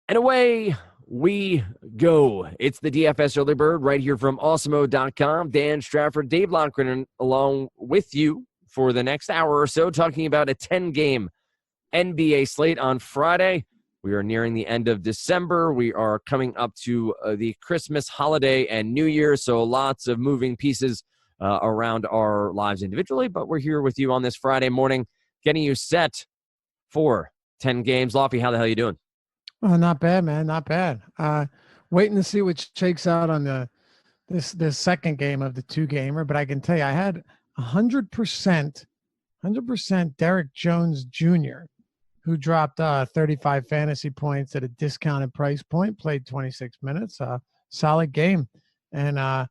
And away we go. It's the DFS Early Bird right here from Awesemo.com. Dan Strafford, Dave Lockren, along with you for the next hour or so, talking about a 10-game NBA slate on Friday. We are nearing the end of December. We are coming up to the Christmas holiday and New Year, so lots of moving pieces around our lives individually, but we're here with you on this Friday morning, getting you set for 10 games. Lofty, how the hell are you doing? Oh, not bad, man. Not bad. Waiting to see what shakes out on this second game of the two-gamer, but I can tell you I had 100% Derek Jones Jr., who dropped 35 fantasy points at a discounted price point, played 26 minutes, solid game. And I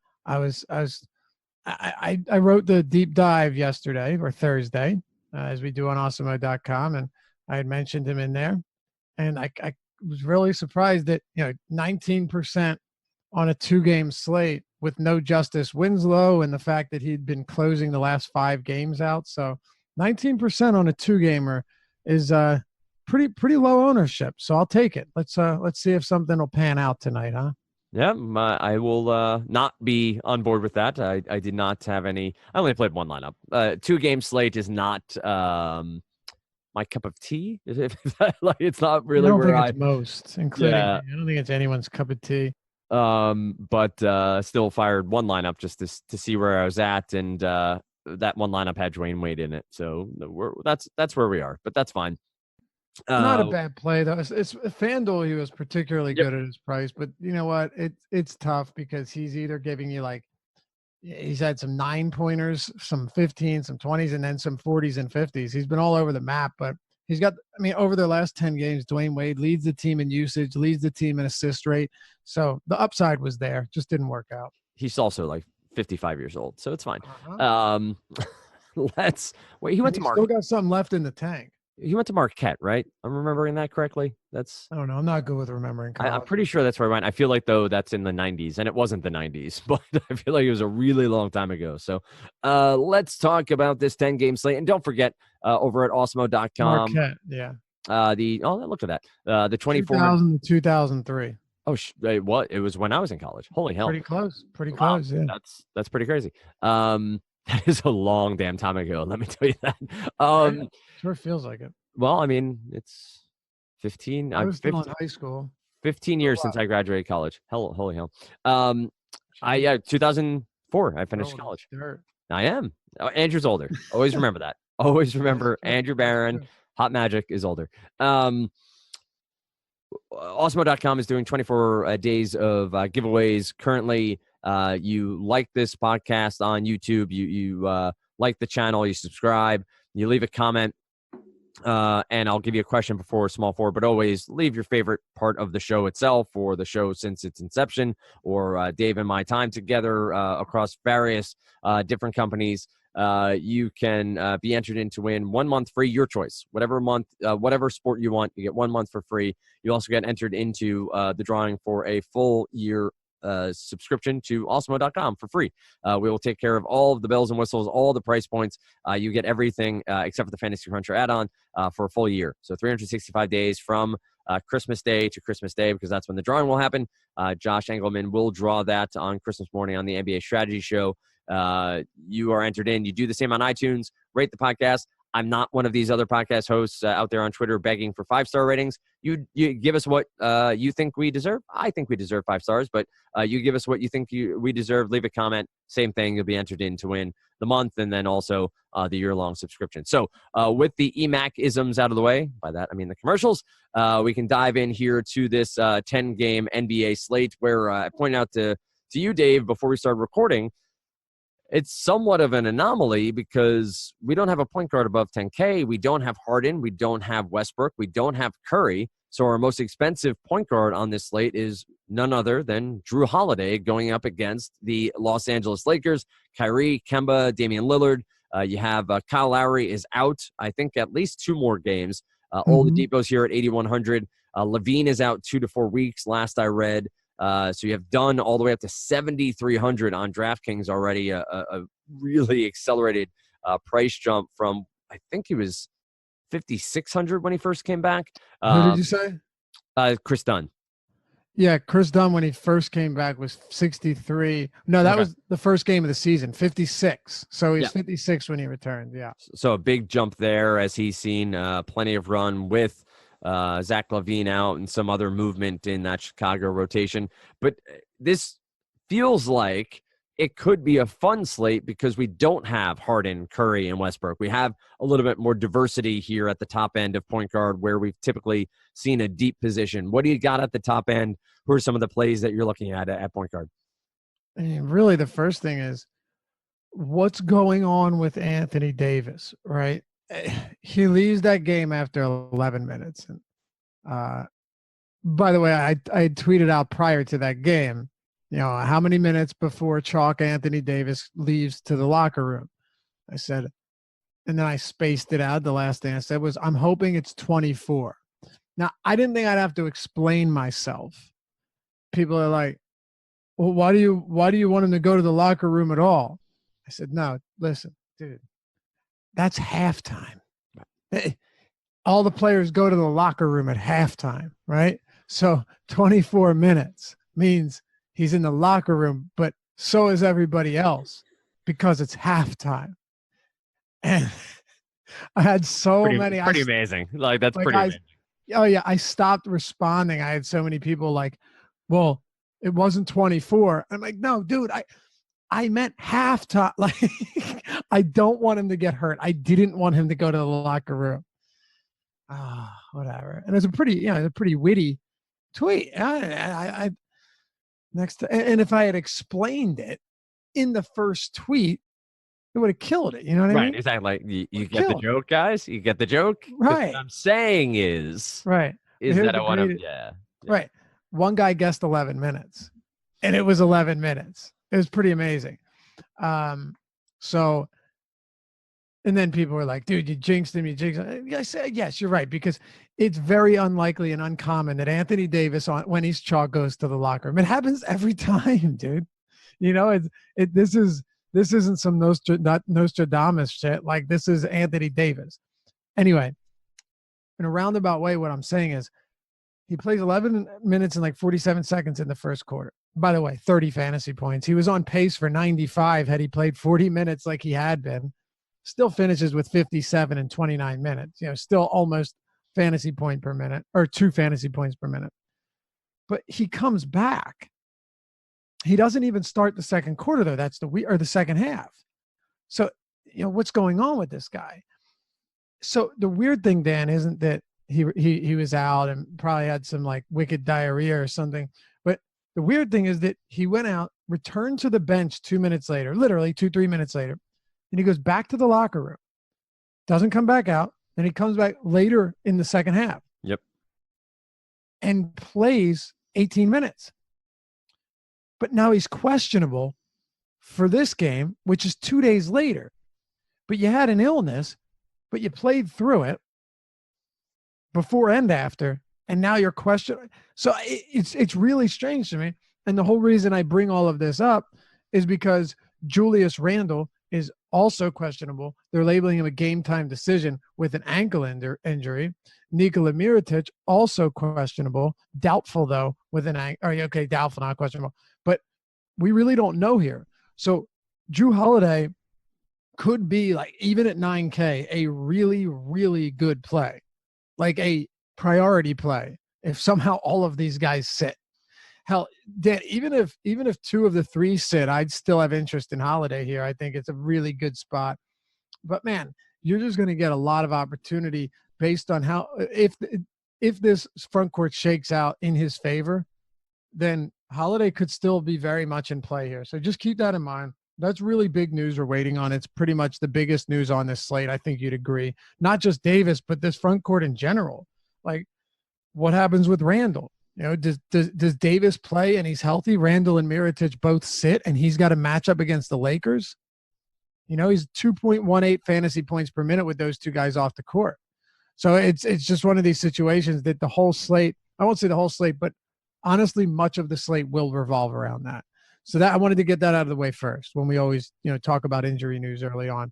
wrote the deep dive yesterday or Thursday, as we do on Awesemo.com, and I had mentioned him in there. And I was really surprised that 19% on a two-game slate with no Justice Winslow, and the fact that he'd been closing the last 5 games out. So 19% on a two-gamer is pretty low ownership. So I'll take it. Let's see if something will pan out tonight, huh? Yeah, I will not be on board with that. I did not have any. I only played one lineup. 2-game slate is not my cup of tea. It's not really. I don't where think it's most, including me. I don't think it's anyone's cup of tea. But still fired one lineup just to see where I was at, and that one lineup had Dwayne Wade in it, so that's where we are. But that's fine. Not a bad play though. It's FanDuel. He was particularly good at his price, but you know what? It's tough because he's either giving you he's had some 9-pointers, some 15, some 20s, and then some 40s and 50s. He's been all over the map, but he's got, over their last 10 games, Dwayne Wade leads the team in usage, leads the team in assist rate. So the upside was there, just didn't work out. He's also 55 years old, so it's fine. Wait. He went to Still got something left in the tank. He went to Marquette, right? I'm remembering that correctly. I don't know. I'm not good with remembering. I'm pretty sure that's where I went. I feel like, though, that's in the 90s, and it wasn't the 90s, but I feel like it was a really long time ago. So let's talk about this 10-game slate. And don't forget, over at Awesemo.com. Marquette, yeah. Look at that. The 24 2000 to 2003. Oh, what? It was when I was in college. Holy hell. Pretty close. Wow. Yeah. That's pretty crazy. That is a long damn time ago. Let me tell you that. Sure feels like it. Well, it's 15. I was still in high school. 15 years since I graduated college. Holy hell. 2004. I finished college. I am. Andrew's older. Always remember that. Always remember Andrew Barron. Hot Magic is older. Awesemo.com is doing 24 days of giveaways currently. You like this podcast on YouTube, you like the channel, you subscribe, you leave a comment, and I'll give you a question before small forward, but always leave your favorite part of the show itself, or the show since its inception, or Dave and my time together across various different companies. You can be entered in to win 1 month free, your choice. Whatever sport you want, you get 1 month for free. You also get entered into the drawing for a full year subscription to Awesemo.com for free. We will take care of all of the bells and whistles, all the price points. You get everything except for the Fantasy Cruncher add-on for a full year. So 365 days from Christmas Day to Christmas Day, because that's when the drawing will happen. Josh Engelman will draw that on Christmas morning on the NBA Strategy Show. You are entered in. You do the same on iTunes. Rate the podcast. I'm not one of these other podcast hosts out there on Twitter begging for 5-star ratings. You give us what you think we deserve. I think we deserve 5 stars, but you give us what you think we deserve. Leave a comment. Same thing. You'll be entered in to win the month, and then also the year-long subscription. So with the EMAC-isms out of the way, by that I mean the commercials, we can dive in here to this 10-game NBA slate, where I pointed out to you, Dave, before we started recording, it's somewhat of an anomaly because we don't have a point guard above 10K. We don't have Harden. We don't have Westbrook. We don't have Curry. So our most expensive point guard on this slate is none other than Drew Holiday going up against the Los Angeles Lakers. Kyrie, Kemba, Damian Lillard. You have Kyle Lowry is out, I think, at least 2 more games. Oladipo's here at 8,100. Levine is out 2 to 4 weeks, last I read. So you have done all the way up to 7,300 on DraftKings already, a really accelerated price jump from, I think he was 5,600 when he first came back. Who did you say? Chris Dunn. Yeah, Chris Dunn, when he first came back, was 63. No, that Okay. was the first game of the season, 56. So he Yeah. was 56 when he returned. Yeah. So a big jump there as he's seen plenty of run with Zach LaVine out and some other movement in that Chicago rotation. But this feels like it could be a fun slate because we don't have Harden, Curry, and Westbrook. We have a little bit more diversity here at the top end of point guard where we've typically seen a deep position. What do you got at the top end? Who are some of the plays that you're looking at point guard? I mean, really, the first thing is what's going on with Anthony Davis, right? He leaves that game after 11 minutes. And by the way, I tweeted out prior to that game, how many minutes before chalk Anthony Davis leaves to the locker room? I said, and then I spaced it out. The last thing I said was, I'm hoping it's 24. Now, I didn't think I'd have to explain myself. People are like, well, why do you want him to go to the locker room at all? I said, no, listen, dude, that's halftime. All the players go to the locker room at halftime, right? So 24 minutes means he's in the locker room, but so is everybody else because it's halftime. And I had many. Pretty amazing. Like, that's pretty amazing. Oh, yeah. I stopped responding. I had so many people like, well, it wasn't 24. I'm like, no, dude, I meant halftime. Like, I don't want him to get hurt. I didn't want him to go to the locker room. Whatever. And it's a pretty witty tweet. And if I had explained it in the first tweet, it would have killed it. You know what I mean? Right. Exactly. Like, you get the joke, guys? You get the joke? Right. What I'm saying is that I want to, yeah. Right. One guy guessed 11 minutes, and it was 11 minutes. It was pretty amazing. So, and then people were like, dude, you jinxed him. I said, yes, you're right, because it's very unlikely and uncommon that Anthony Davis, when he's chalk, goes to the locker room. It happens every time, dude. This isn't some Nostradamus shit. Like, this is Anthony Davis. Anyway, in a roundabout way, what I'm saying is he plays 11 minutes and like 47 seconds in the first quarter. By the way, 30 fantasy points. He was on pace for 95 had he played 40 minutes like he had been. Still finishes with 57 and 29 minutes. Still almost fantasy point per minute, or 2 fantasy points per minute. But he comes back. He doesn't even start the second quarter, though. That's the second half. So, what's going on with this guy? So the weird thing, Dan, isn't that he was out and probably had some like wicked diarrhea or something. But the weird thing is that he went out, returned to the bench 2 minutes later, literally 2-3 minutes later, and he goes back to the locker room, doesn't come back out. Then he comes back later in the second half. Yep. And plays 18 minutes. But now he's questionable for this game, which is 2 days later. But you had an illness, but you played through it before and after, and now you're questioning. So it's really strange to me. And the whole reason I bring all of this up is because Julius Randle is also questionable. They're labeling him a game-time decision with an ankle injury. Nikola Mirotic, also questionable. Doubtful, though, with an ankle. Okay, doubtful, not questionable. But we really don't know here. So Jrue Holiday could be, like, even at 9K, a really, really good play. Like a priority play if somehow all of these guys sit. Hell, Dan, even if 2 of the 3 sit, I'd still have interest in Holiday here. I think it's a really good spot. But man, you're just going to get a lot of opportunity based on how if this front court shakes out in his favor, then Holiday could still be very much in play here. So just keep that in mind. That's really big news we're waiting on. It's pretty much the biggest news on this slate. I think you'd agree. Not just Davis, but this front court in general. Like, what happens with Randall? Does Davis play and he's healthy? Randall and Mirotic both sit and he's got a matchup against the Lakers. He's 2.18 fantasy points per minute with those 2 guys off the court. So it's just one of these situations that the whole slate, I won't say the whole slate, but honestly, much of the slate will revolve around that. So that I wanted to get that out of the way first when we always, talk about injury news early on.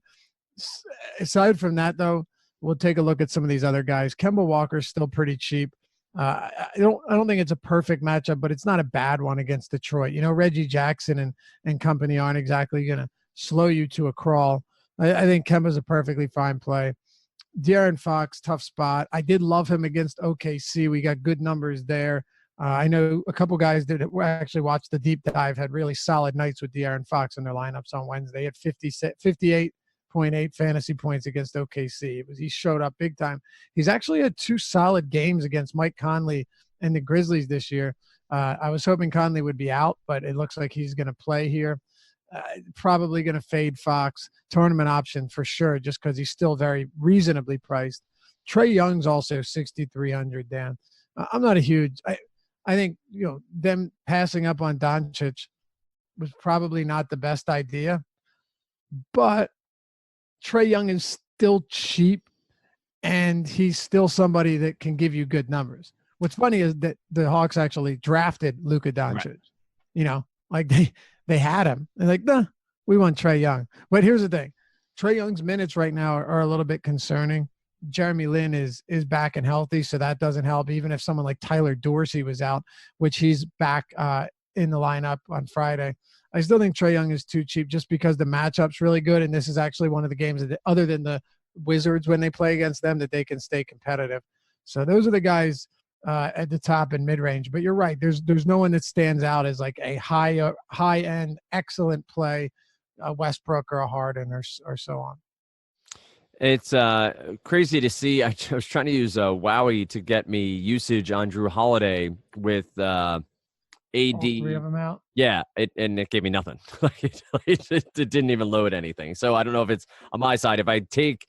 Aside from that, though, we'll take a look at some of these other guys. Kemba Walker's still pretty cheap. I don't think it's a perfect matchup, but it's not a bad one against Detroit. Reggie Jackson and company aren't exactly going to slow you to a crawl. I think Kemba's a perfectly fine play. De'Aaron Fox, tough spot. I did love him against OKC. We got good numbers there. I know a couple guys that actually watched the deep dive had really solid nights with De'Aaron Fox in their lineups on Wednesday at 58.8 fantasy points against OKC. He showed up big time. He's actually had 2 solid games against Mike Conley and the Grizzlies this year. I was hoping Conley would be out, but it looks like he's going to play here. Probably going to fade Fox. Tournament option for sure, just because he's still very reasonably priced. Trae Young's also 6,300, Dan. I'm not a huge – I think, them passing up on Doncic was probably not the best idea. But Trae Young is still cheap, and he's still somebody that can give you good numbers. What's funny is that the Hawks actually drafted Luka Doncic. Right. Like they had him. They're like, nah, we want Trae Young. But here's the thing. Trae Young's minutes right now are a little bit concerning. Jeremy Lin is back and healthy, so that doesn't help. Even if someone like Tyler Dorsey was out, which he's back in the lineup on Friday, I still think Trae Young is too cheap just because the matchup's really good, and this is actually one of the games that, other than the Wizards when they play against them, that they can stay competitive. So those are the guys at the top and mid-range. But you're right. There's no one that stands out as like a high-end, excellent play, a Westbrook or a Harden or so on. It's crazy to see. I was trying to use Wowie to get me usage on Drew Holiday with AD. All 3 of them out? Yeah, and it gave me nothing. It didn't even load anything. So I don't know if it's on my side. If I take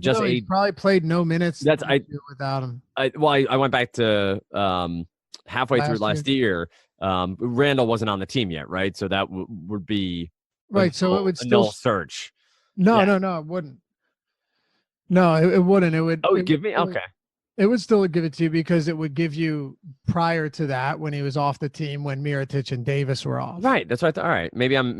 just he probably played no minutes. That's without him. I went back to halfway through last year. Randall wasn't on the team yet, right? So that would be right. So it would still null search. No, it wouldn't. No, it wouldn't. It would. Oh, give me okay. It would still give it to you because it would give you prior to that when he was off the team when Mirotic and Davis were off. Right. That's what I thought. All right. Maybe I'm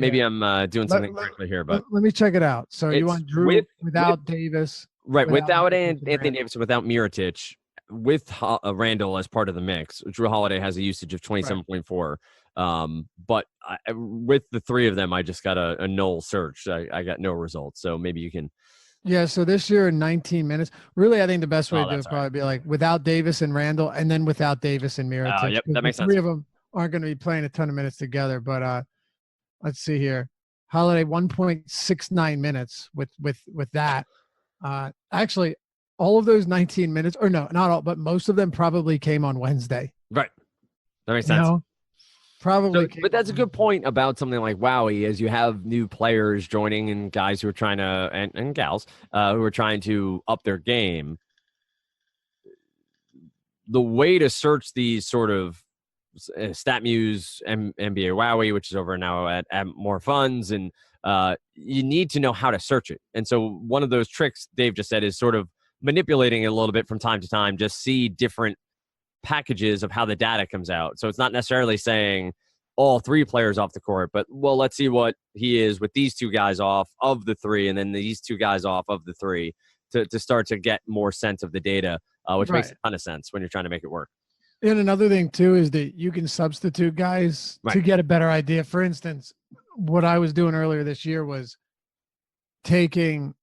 doing something correctly here, but let me check it out. So you want Drew without Davis, right? Without Anthony Davis, without Mirotic, with Randall as part of the mix. Drew Holiday has a usage of 27.4. But with the 3 of them, I just got a null search. I got no results. So maybe you can. Yeah, so this year in 19 minutes, really, I think the best way to do it would probably be like without Davis and Randall, and then without Davis and Mirotic. Oh, yep, that makes sense. 3 of them aren't going to be playing a ton of minutes together, but let's see here. Holiday 1.69 minutes with that. Actually, all of those 19 minutes, or no, not all, but most of them probably came on Wednesday. Right. That makes sense. Probably. So, but that's a good point about something like Wowie, as you have new players joining and guys who are trying to, and gals who are trying to up their game. The way to search these sort of StatMuse NBA Wowie, which is over now at More Funds, and you need to know how to search it. And so one of those tricks Dave just said is sort of manipulating it a little bit from time to time, just see different packages of how the data comes out. So it's not necessarily saying all 3 players off the court, but let's see what he is with these 2 guys off of the 3, and then these 2 guys off of the 3 to start to get more sense of the data, which makes a ton of sense when you're trying to make it work. And another thing too is that you can substitute guys to get a better idea. For instance, what I was doing earlier this year was taking,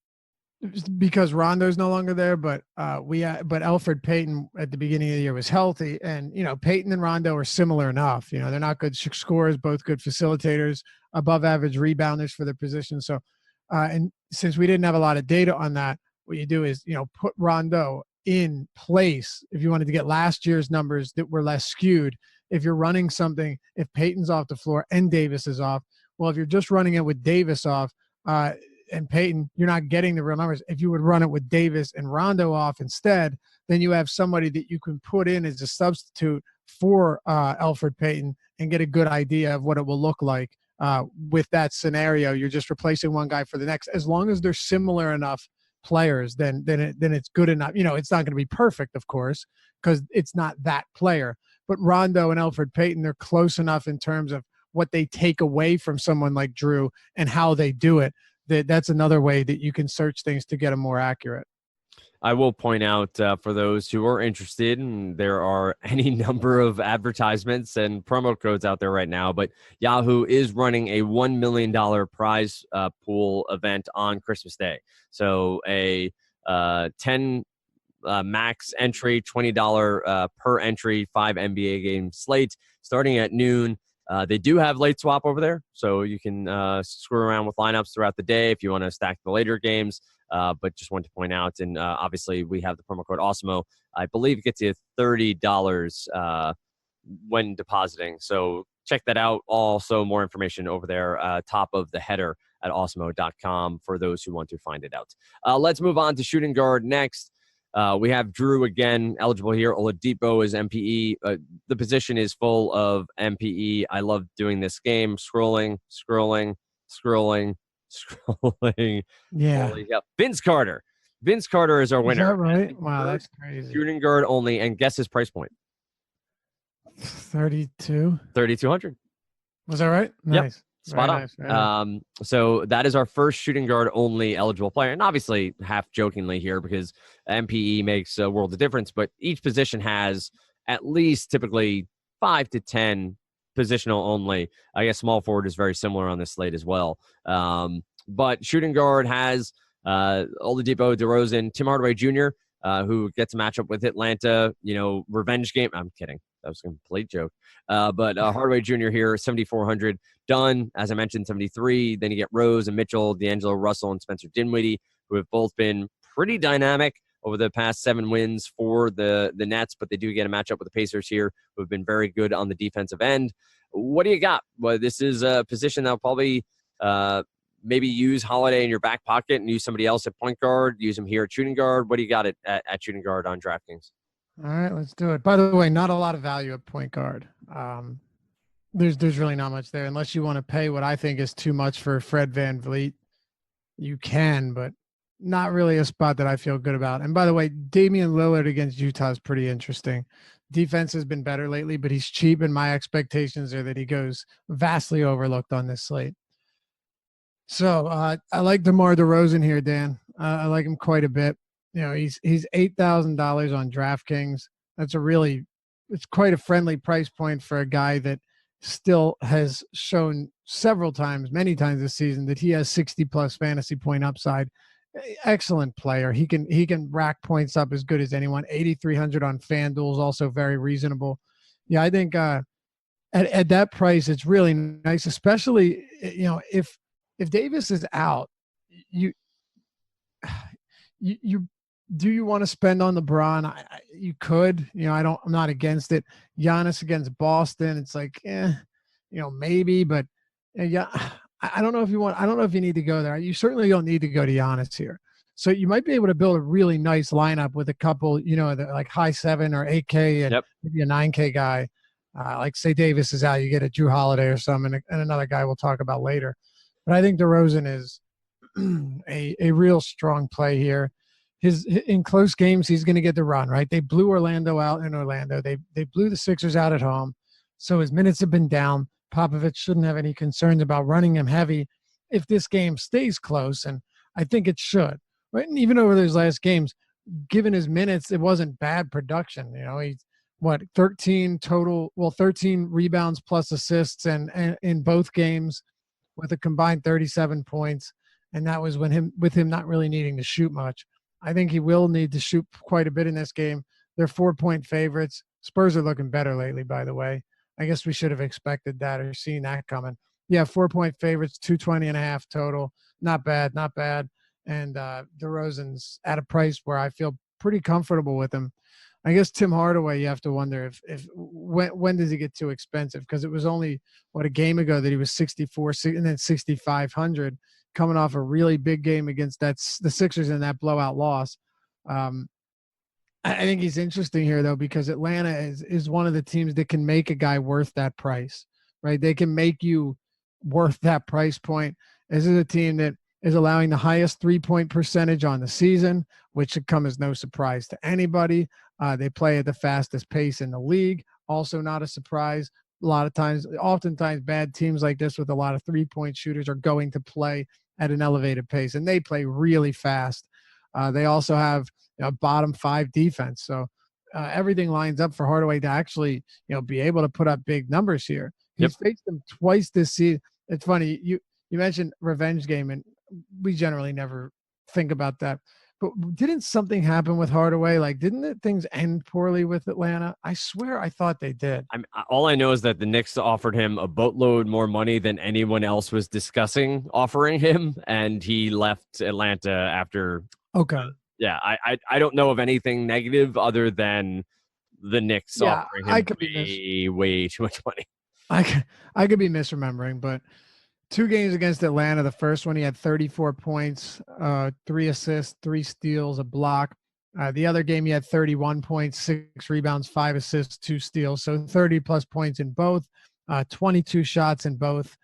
because Rondo's no longer there, but Elfrid Payton at the beginning of the year was healthy, and Payton and Rondo are similar enough. They're not good scorers, both good facilitators, above average rebounders for their position. So, and since we didn't have a lot of data on that, what you do is put Rondo in place if you wanted to get last year's numbers that were less skewed. If you're running something, if Payton's off the floor and Davis is off, well, if you're just running it with Davis off, and Payton, you're not getting the real numbers. If you would run it with Davis and Rondo off instead, then you have somebody that you can put in as a substitute for Elfrid Payton and get a good idea of what it will look like with that scenario. You're just replacing one guy for the next. As long as they're similar enough players, then it's good enough. It's not going to be perfect, of course, because it's not that player. But Rondo and Elfrid Payton, they're close enough in terms of what they take away from someone like Drew and how they do it. That's another way that you can search things to get them more accurate. I will point out for those who are interested, and there are any number of advertisements and promo codes out there right now, but Yahoo is running a $1 million prize pool event on Christmas Day. So a 10 max entry, $20 per entry, 5 NBA game slate starting at noon. They do have late swap over there, so you can screw around with lineups throughout the day if you want to stack the later games. But just wanted to point out, and obviously we have the promo code Awesemo. I believe it gets you $30 when depositing. So check that out. Also, more information over there, top of the header at awesemo.com for those who want to find it out. Let's move on to shooting guard next. We have Drew again eligible here. Oladipo is MPE. The position is full of MPE. I love doing this game. Scrolling. Yeah. Vince Carter. Vince Carter is our winner. Is that right? Wow, that's crazy. Shooting guard only. And guess his price point. 32. 3,200. Was that right? Nice. Yep. Spot on. Nice, nice. So that is our first shooting guard only eligible player. And obviously, half jokingly here because MPE makes a world of difference, but each position has at least typically 5 to 10 positional only. I guess small forward is very similar on this slate as well. But shooting guard has Oladipo, DeRozan, Tim Hardaway Jr., who gets a matchup with Atlanta, revenge game. I'm kidding. That was a complete joke. But Hardaway Jr. here, 7,400. Dunn, as I mentioned, 73. Then you get Rose and Mitchell, D'Angelo Russell, and Spencer Dinwiddie, who have both been pretty dynamic over the past 7 wins for the Nets, but they do get a matchup with the Pacers here, who have been very good on the defensive end. What do you got? Well, this is a position that will probably maybe use Holiday in your back pocket and use somebody else at point guard, use him here at shooting guard. What do you got at shooting guard on DraftKings? All right, let's do it. By the way, not a lot of value at point guard. There's really not much there unless you want to pay what I think is too much for Fred VanVleet. You can, but not really a spot that I feel good about. And by the way, Damian Lillard against Utah is pretty interesting. Defense has been better lately, but he's cheap, and my expectations are that he goes vastly overlooked on this slate. So I like DeMar DeRozan here, Dan. I like him quite a bit. He's $8,000 on DraftKings. It's quite a friendly price point for a guy that still has shown many times this season that he has 60+ fantasy point upside. Excellent player. He can rack points up as good as anyone. 8,300 on FanDuel is also very reasonable. Yeah, I think at that price it's really nice, especially if Davis is out. You do you want to spend on LeBron? You could. I'm not against it. Giannis against Boston. It's like, maybe, but yeah, I don't know if you want. I don't know if you need to go there. You certainly don't need to go to Giannis here. So you might be able to build a really nice lineup with a couple, like high 7 or 8K and maybe a 9K guy. Like say Davis is out, you get a Drew Holiday or something, and another guy we'll talk about later. But I think DeRozan is a real strong play here. In close games, he's going to get the run, right? They blew Orlando out in Orlando. They blew the Sixers out at home. So his minutes have been down. Popovich shouldn't have any concerns about running him heavy if this game stays close, and I think it should. Right? And even over those last games, given his minutes, it wasn't bad production. He's 13 total, 13 rebounds plus assists and in both games with a combined 37 points. And that was with him not really needing to shoot much. I think he will need to shoot quite a bit in this game. They're 4-point favorites. Spurs are looking better lately, by the way. I guess we should have expected that or seen that coming. Yeah, 4-point favorites, 220.5 total. Not bad. And DeRozan's at a price where I feel pretty comfortable with him. I guess Tim Hardaway, you have to wonder when does he get too expensive? Because it was only a game ago that he was 64 and then 6,500, coming off a really big game against the Sixers in that blowout loss. I think he's interesting here though, because Atlanta is one of the teams that can make a guy worth that price, right? They can make you worth that price point. This is a team that is allowing the highest 3-point percentage on the season, which should come as no surprise to anybody. They play at the fastest pace in the league. Also not a surprise. Oftentimes bad teams like this with a lot of 3-point shooters are going to play at an elevated pace, and they play really fast. They also have a bottom 5 defense. So everything lines up for Hardaway to actually, be able to put up big numbers here. He's faced them twice this season. It's funny. You mentioned revenge game, and we generally never think about that. But didn't something happen with Hardaway? Like, didn't things end poorly with Atlanta? I swear I thought they did. All I know is that the Knicks offered him a boatload more money than anyone else was discussing offering him, and he left Atlanta after. Okay. I don't know of anything negative other than the Knicks offering him way too much money. I could be misremembering, but 2 games against Atlanta. The first one, he had 34 points, 3 assists, 3 steals, a block. The other game, he had 31 points, 6 rebounds, 5 assists, 2 steals. So 30-plus points in both, 22 shots in both,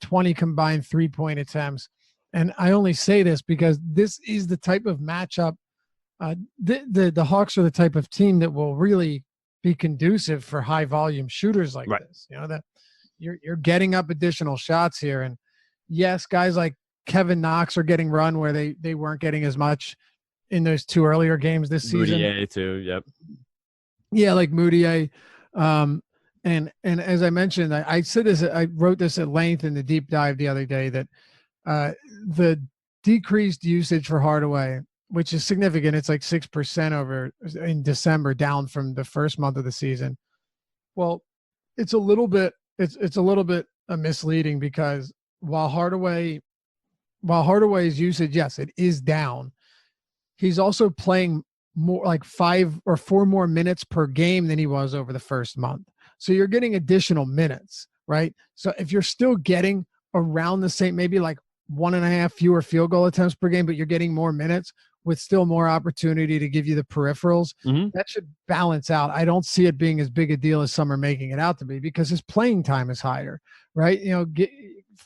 20 combined 3-point attempts. And I only say this because this is the type of matchup. The Hawks are the type of team that will really be conducive for high-volume shooters like this. That you're getting up additional shots here. And yes, guys like Kevin Knox are getting run where they weren't getting as much in those 2 earlier games this season. Moutier too, yep. Yeah, like Moutier. And as I mentioned, I said this, I wrote this at length in the deep dive the other day, that the decreased usage for Hardaway, which is significant, it's like 6% over in December, down from the first month of the season. Well, it's a little bit misleading, because while Hardaway's usage, yes, it is down, he's also playing more, like 5 or 4 more minutes per game than he was over the first month. So you're getting additional minutes, right? So if you're still getting around the same, maybe like 1.5 fewer field goal attempts per game, but you're getting more minutes with still more opportunity to give you the peripherals, that should balance out. I don't see it being as big a deal as some are making it out to be, because his playing time is higher, right?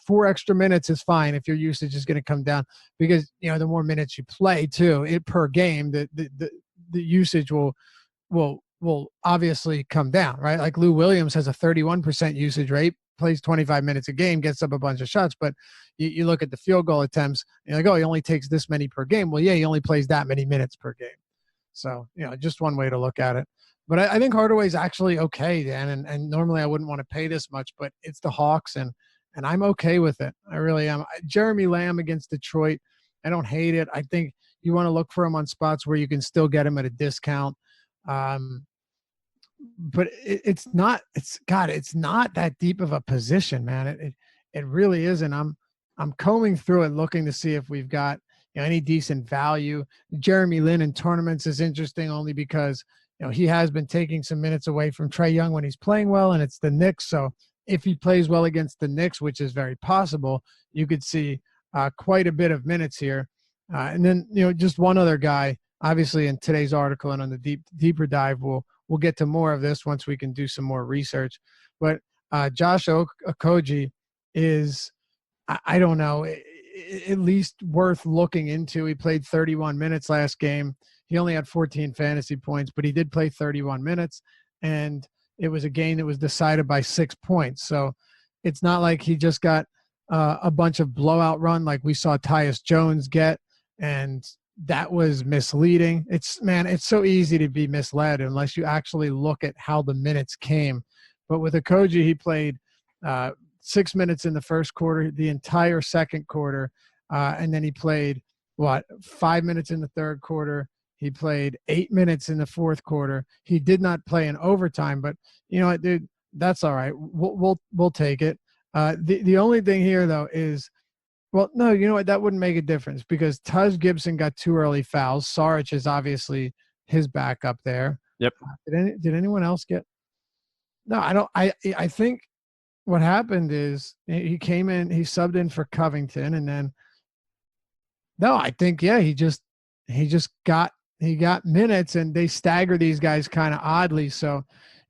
4 extra minutes is fine if your usage is going to come down, because the more minutes you play too, per game, the usage will obviously come down, right? Like Lou Williams has a 31% usage rate, plays 25 minutes a game, gets up a bunch of shots, but you look at the field goal attempts, and you're like, oh, he only takes this many per game. Well, yeah, he only plays that many minutes per game. So, just one way to look at it. But I think Hardaway's actually okay, Dan, and normally I wouldn't want to pay this much, but it's the Hawks, and I'm okay with it. I really am. Jeremy Lamb against Detroit, I don't hate it. I think you want to look for him on spots where you can still get him at a discount. But it's not that deep of a position, man. It really isn't. I'm combing through it, looking to see if we've got any decent value. Jeremy Lin in tournaments is interesting only because he has been taking some minutes away from Trae Young when he's playing well, and it's the Knicks. So if he plays well against the Knicks, which is very possible, you could see quite a bit of minutes here. And then just one other guy, obviously in today's article and on the deeper dive, we'll get to more of this once we can do some more research. But Josh Okogie is, I don't know, at least worth looking into. He played 31 minutes last game. He only had 14 fantasy points, but he did play 31 minutes, and it was a game that was decided by 6 points. So it's not like he just got a bunch of blowout run like we saw Tyus Jones get, and that was misleading. It's so easy to be misled unless you actually look at how the minutes came. But with Okogie, he played 6 minutes in the first quarter, the entire second quarter, and then he played 5 minutes in the third quarter. He played 8 minutes in the fourth quarter. He did not play in overtime, but you know what, dude, that's all right. We'll take it. The only thing here though is, well, no, you know what, that wouldn't make a difference because Taj Gibson got 2 early fouls. Saric is obviously his backup there. Yep. Did anyone else get? No, I don't. I think what happened is he came in, he subbed in for Covington, and then I think he got minutes, and they stagger these guys kind of oddly. So,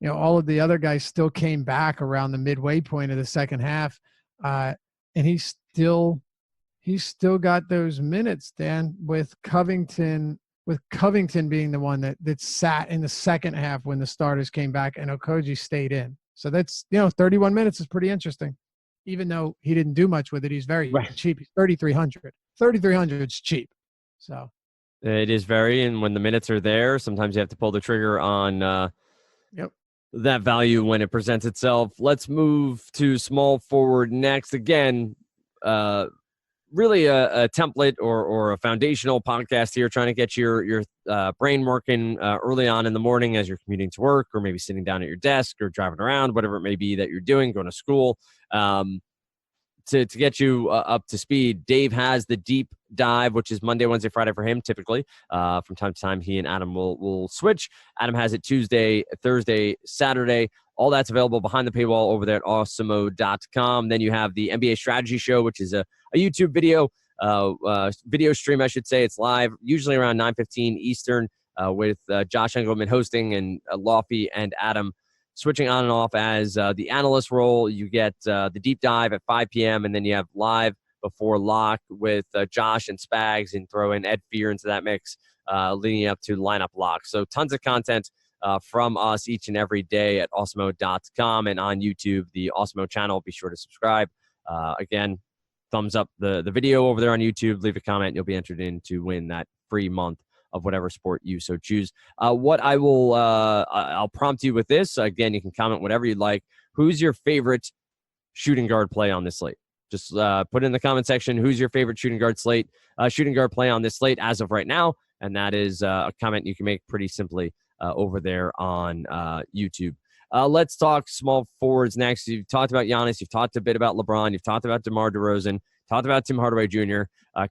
all of the other guys still came back around the midway point of the second half, and he still got those minutes, Dan, with Covington being the one that sat in the second half when the starters came back and Okogie stayed in. So that's, 31 minutes is pretty interesting. Even though he didn't do much with it, he's very cheap. He's 3,300. 3,300 is cheap. So It is very, and when the minutes are there, sometimes you have to pull the trigger on Yep. that value when it presents itself. Let's move to small forward next. Again, really a template or a foundational podcast here, trying to get your brain working early on in the morning as you're commuting to work, or maybe sitting down at your desk or driving around, whatever it may be that you're doing, going to school. To get you up to speed, Dave has the deep dive, which is Monday, Wednesday, Friday for him, typically. From time to time, he and Adam will switch. Adam has it Tuesday, Thursday, Saturday. All that's available behind the paywall over there at awesemo.com. Then you have the NBA Strategy Show, which is a YouTube video stream, I should say. It's live, usually around 9:15 Eastern, with Josh Engelman hosting, and Lofty and Adam switching on and off as the analyst role. You get the deep dive at 5 p.m., and then you have live before lock with Josh and Spags, and throw in Ed Fear into that mix, leading up to lineup lock. So tons of content from us each and every day at awesemo.com, and on YouTube, the Awesemo channel. Be sure to subscribe. Again, thumbs up the video over there on YouTube. Leave a comment. You'll be entered in to win that free month of whatever sport you so choose. What I will, I'll prompt you with this. Again, you can comment whatever you'd like. Who's your favorite shooting guard play on this slate? Just put in the comment section, who's your favorite shooting guard play on this slate as of right now? And that is a comment you can make pretty simply over there on YouTube. Let's talk small forwards next. You've talked about Giannis. You've talked a bit about LeBron. You've talked about DeMar DeRozan. Talked about Tim Hardaway Jr.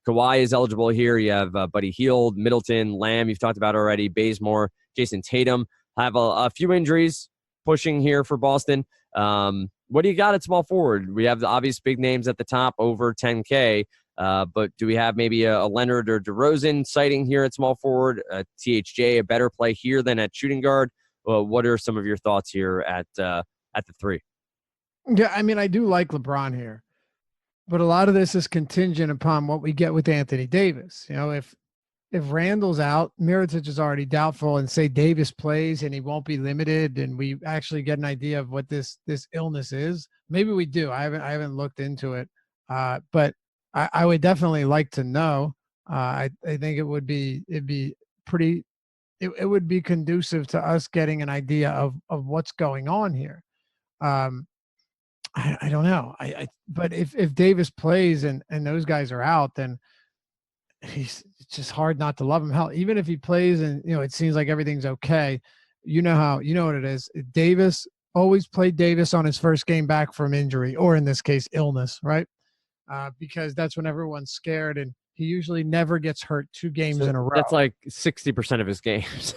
Kawhi is eligible here. You have Buddy Hield, Middleton, Lamb. You've talked about already. Bazemore, Jason Tatum have a few injuries pushing here for Boston. What do you got at small forward? We have the obvious big names at the top, over 10K. But do we have maybe a Leonard or DeRozan sighting here at small forward? THJ, a better play here than at shooting guard? What are some of your thoughts here at the 3? Yeah, I mean, I do like LeBron here, but a lot of this is contingent upon what we get with Anthony Davis. You know, if Randall's out, Mirotic is already doubtful, and say Davis plays and he won't be limited, and we actually get an idea of what this illness is. Maybe we do. I haven't looked into it, but I would definitely like to know. I think it would be conducive to us getting an idea of what's going on here. I don't know. But if Davis plays and those guys are out, then it's just hard not to love him. Hell, even if he plays and it seems like everything's okay, you know what it is. Davis always played Davis on his first game back from injury, or in this case, illness, right? Because that's when everyone's scared, and he usually never gets hurt 2 games in a row. That's like 60% of his games.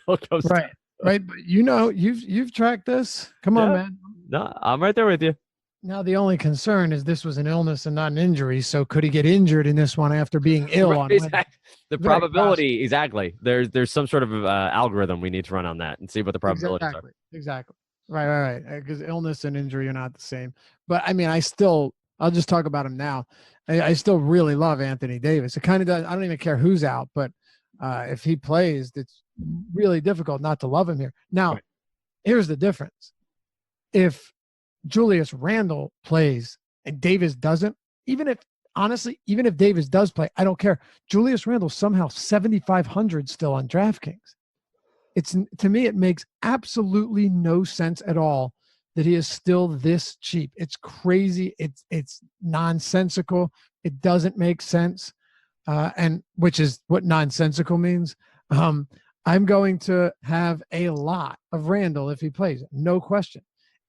Right. Right. But you've tracked this. Come on, man. No, I'm right there with you. Now, the only concern is this was an illness and not an injury. So could he get injured in this one after being ill on Wednesday? The probability, exactly. There's some sort of algorithm we need to run on that and see what the probabilities are. Exactly. Right. Because illness and injury are not the same. But I mean, I'll just talk about him now. I still really love Anthony Davis. It kind of does. I don't even care who's out, but if he plays, it's really difficult not to love him here. Now, Here's the difference. If Julius Randle plays and Davis doesn't, even if Davis does play, I don't care. Julius Randle somehow 7,500 still on DraftKings. To me, it makes absolutely no sense at all that he is still this cheap. It's crazy. It's nonsensical. It doesn't make sense. And which is what nonsensical means. I'm going to have a lot of Randle if he plays, no question.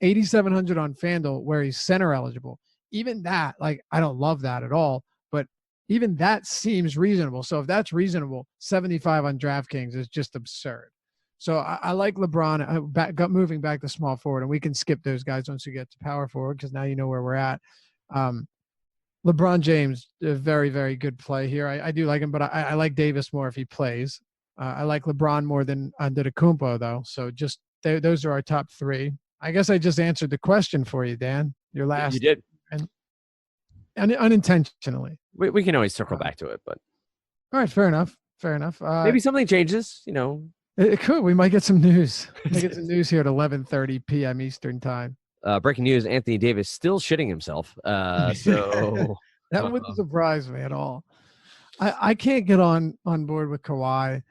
8,700 on FanDuel where he's center eligible. Even that, I don't love that at all, but even that seems reasonable. So if that's reasonable, 75 on DraftKings is just absurd. So I like LeBron. Moving back to small forward, and we can skip those guys once we get to power forward because now you know where we're at. LeBron James, a very, very good play here. I do like him, but I like Davis more if he plays. I like LeBron more than Antetokounmpo, though. So just those are our top 3. I guess I just answered the question for you, Dan. Your last. You did. And unintentionally. We can always circle back to it, but. All right, fair enough. Maybe something changes, It could. We might get some news. Here at 11:30 p.m. Eastern time. Breaking news, Anthony Davis still shitting himself. So that wouldn't surprise me at all. I can't get on board with Kawhi.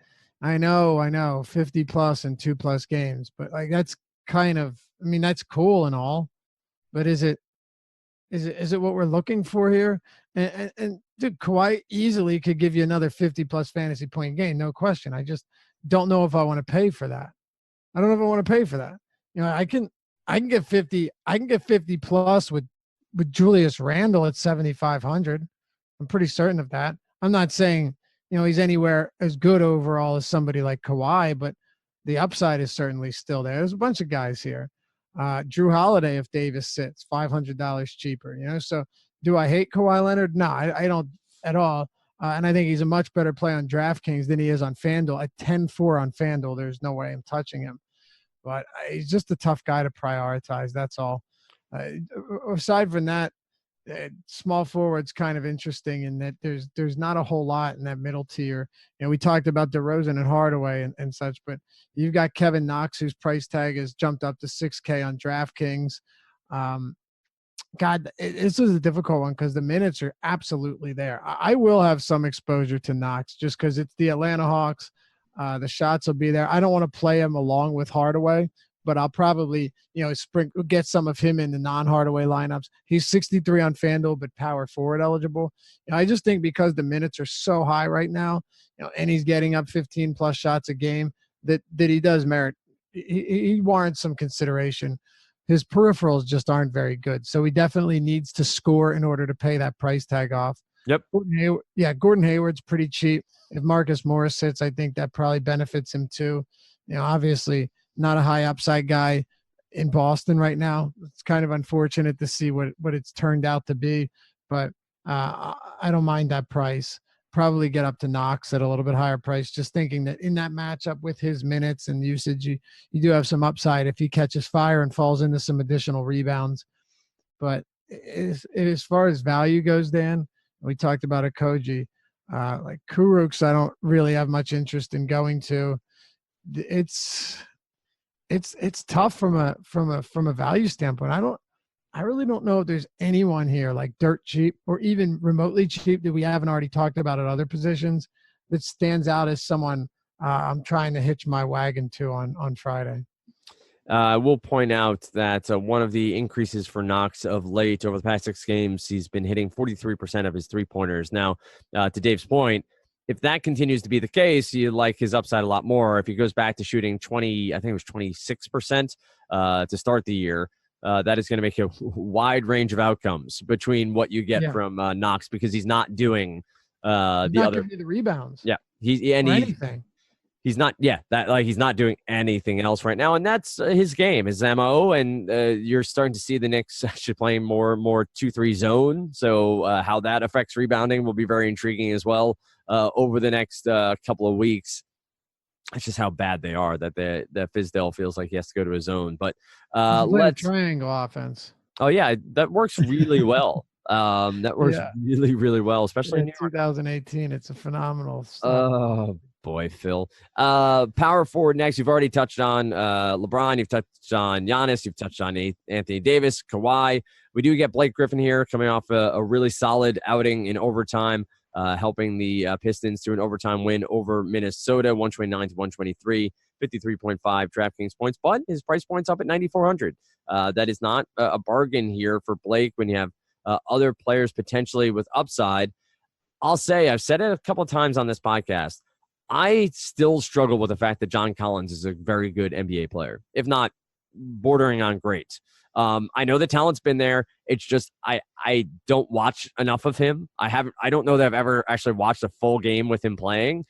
I know, 50 plus and 2+ games, but like that's kind of, I mean, that's cool and all, but is it what we're looking for here? And dude, Kawhi easily could give you another 50 plus fantasy point game, no question. I just don't know if I want to pay for that. I don't know if I want to pay for that. You know, I can get 50. I can get 50 plus with Julius Randle at 7,500. I'm pretty certain of that. I'm not saying, he's anywhere as good overall as somebody like Kawhi, but the upside is certainly still there. There's a bunch of guys here. Drew Holiday, if Davis sits, $500 cheaper. So do I hate Kawhi Leonard? No, I don't at all. And I think he's a much better play on DraftKings than he is on FanDuel. At 10-4 on FanDuel, there's no way I'm touching him. But he's just a tough guy to prioritize. That's all. Aside from that, small forward's kind of interesting in that there's not a whole lot in that middle tier. We talked about DeRozan and Hardaway and such, but you've got Kevin Knox, whose price tag has jumped up to $6K on DraftKings. This is a difficult one because the minutes are absolutely there. I will have some exposure to Knox just because it's the Atlanta Hawks. The shots will be there. I don't want to play him along with Hardaway, but I'll probably, get some of him in the non-Hardaway lineups. He's 63 on FanDuel, but power forward eligible. I just think because the minutes are so high right now, and he's getting up 15 plus shots a game, that he does merit. He warrants some consideration. His peripherals just aren't very good, so he definitely needs to score in order to pay that price tag off. Yep. Gordon Hayward's pretty cheap. If Marcus Morris sits, I think that probably benefits him too. Obviously not a high upside guy in Boston right now. It's kind of unfortunate to see what it's turned out to be, but I don't mind that price. Probably get up to Knox at a little bit higher price, just thinking that in that matchup with his minutes and usage, you do have some upside if he catches fire and falls into some additional rebounds. But as far as value goes, Dan, we talked about Okogie. Like Kuruks, I don't really have much interest in going to. It's tough from a value standpoint. I really don't know if there's anyone here like dirt cheap or even remotely cheap that we haven't already talked about at other positions that stands out as someone I'm trying to hitch my wagon to on Friday. I will point out that one of the increases for Knox of late over the past 6 games, he's been hitting 43% of his three-pointers. Now, to Dave's point, if that continues to be the case, you like his upside a lot more. If he goes back to shooting 26% to start the year, that is going to make a wide range of outcomes between what you get from Knox because he's not doing giving you the rebounds. Yeah, anything. He's not. Yeah, he's not doing anything else right now, and that's his game, his MO. And you're starting to see the Knicks actually playing more 2-3 zone. So how that affects rebounding will be very intriguing as well over the next couple of weeks. That's just how bad they are that Fizdale feels like he has to go to his zone. But let's triangle offense. Oh yeah, that works really well. That works really, really well, especially in 2018. It's a phenomenal stuff. Oh boy, Phil. Power forward next. You've already touched on LeBron. You've touched on Giannis. You've touched on Anthony Davis, Kawhi. We do get Blake Griffin here coming off a really solid outing in overtime. Helping the Pistons to an overtime win over Minnesota, 129 to 123, 53.5 DraftKings points, but his price point's up at 9,400. That is not a bargain here for Blake when you have other players potentially with upside. I'll say, I've said it a couple of times on this podcast, I still struggle with the fact that John Collins is a very good NBA player, if not bordering on great. I know the talent's been there. It's just I don't watch enough of him. I don't know that I've ever actually watched a full game with him playing,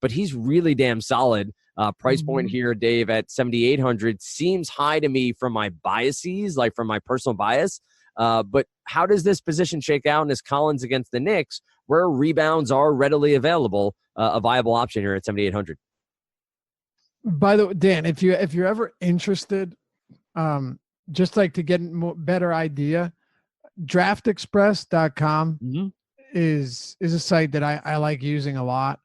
but he's really damn solid. Price point here, Dave, at 7,800 seems high to me from my biases, like from my personal bias. But how does this position shake out? And is Collins against the Knicks, where rebounds are readily available, a viable option here at 7,800? By the way, Dan, if you're ever interested, just like to get a better idea, draftexpress.com is a site that I like using a lot.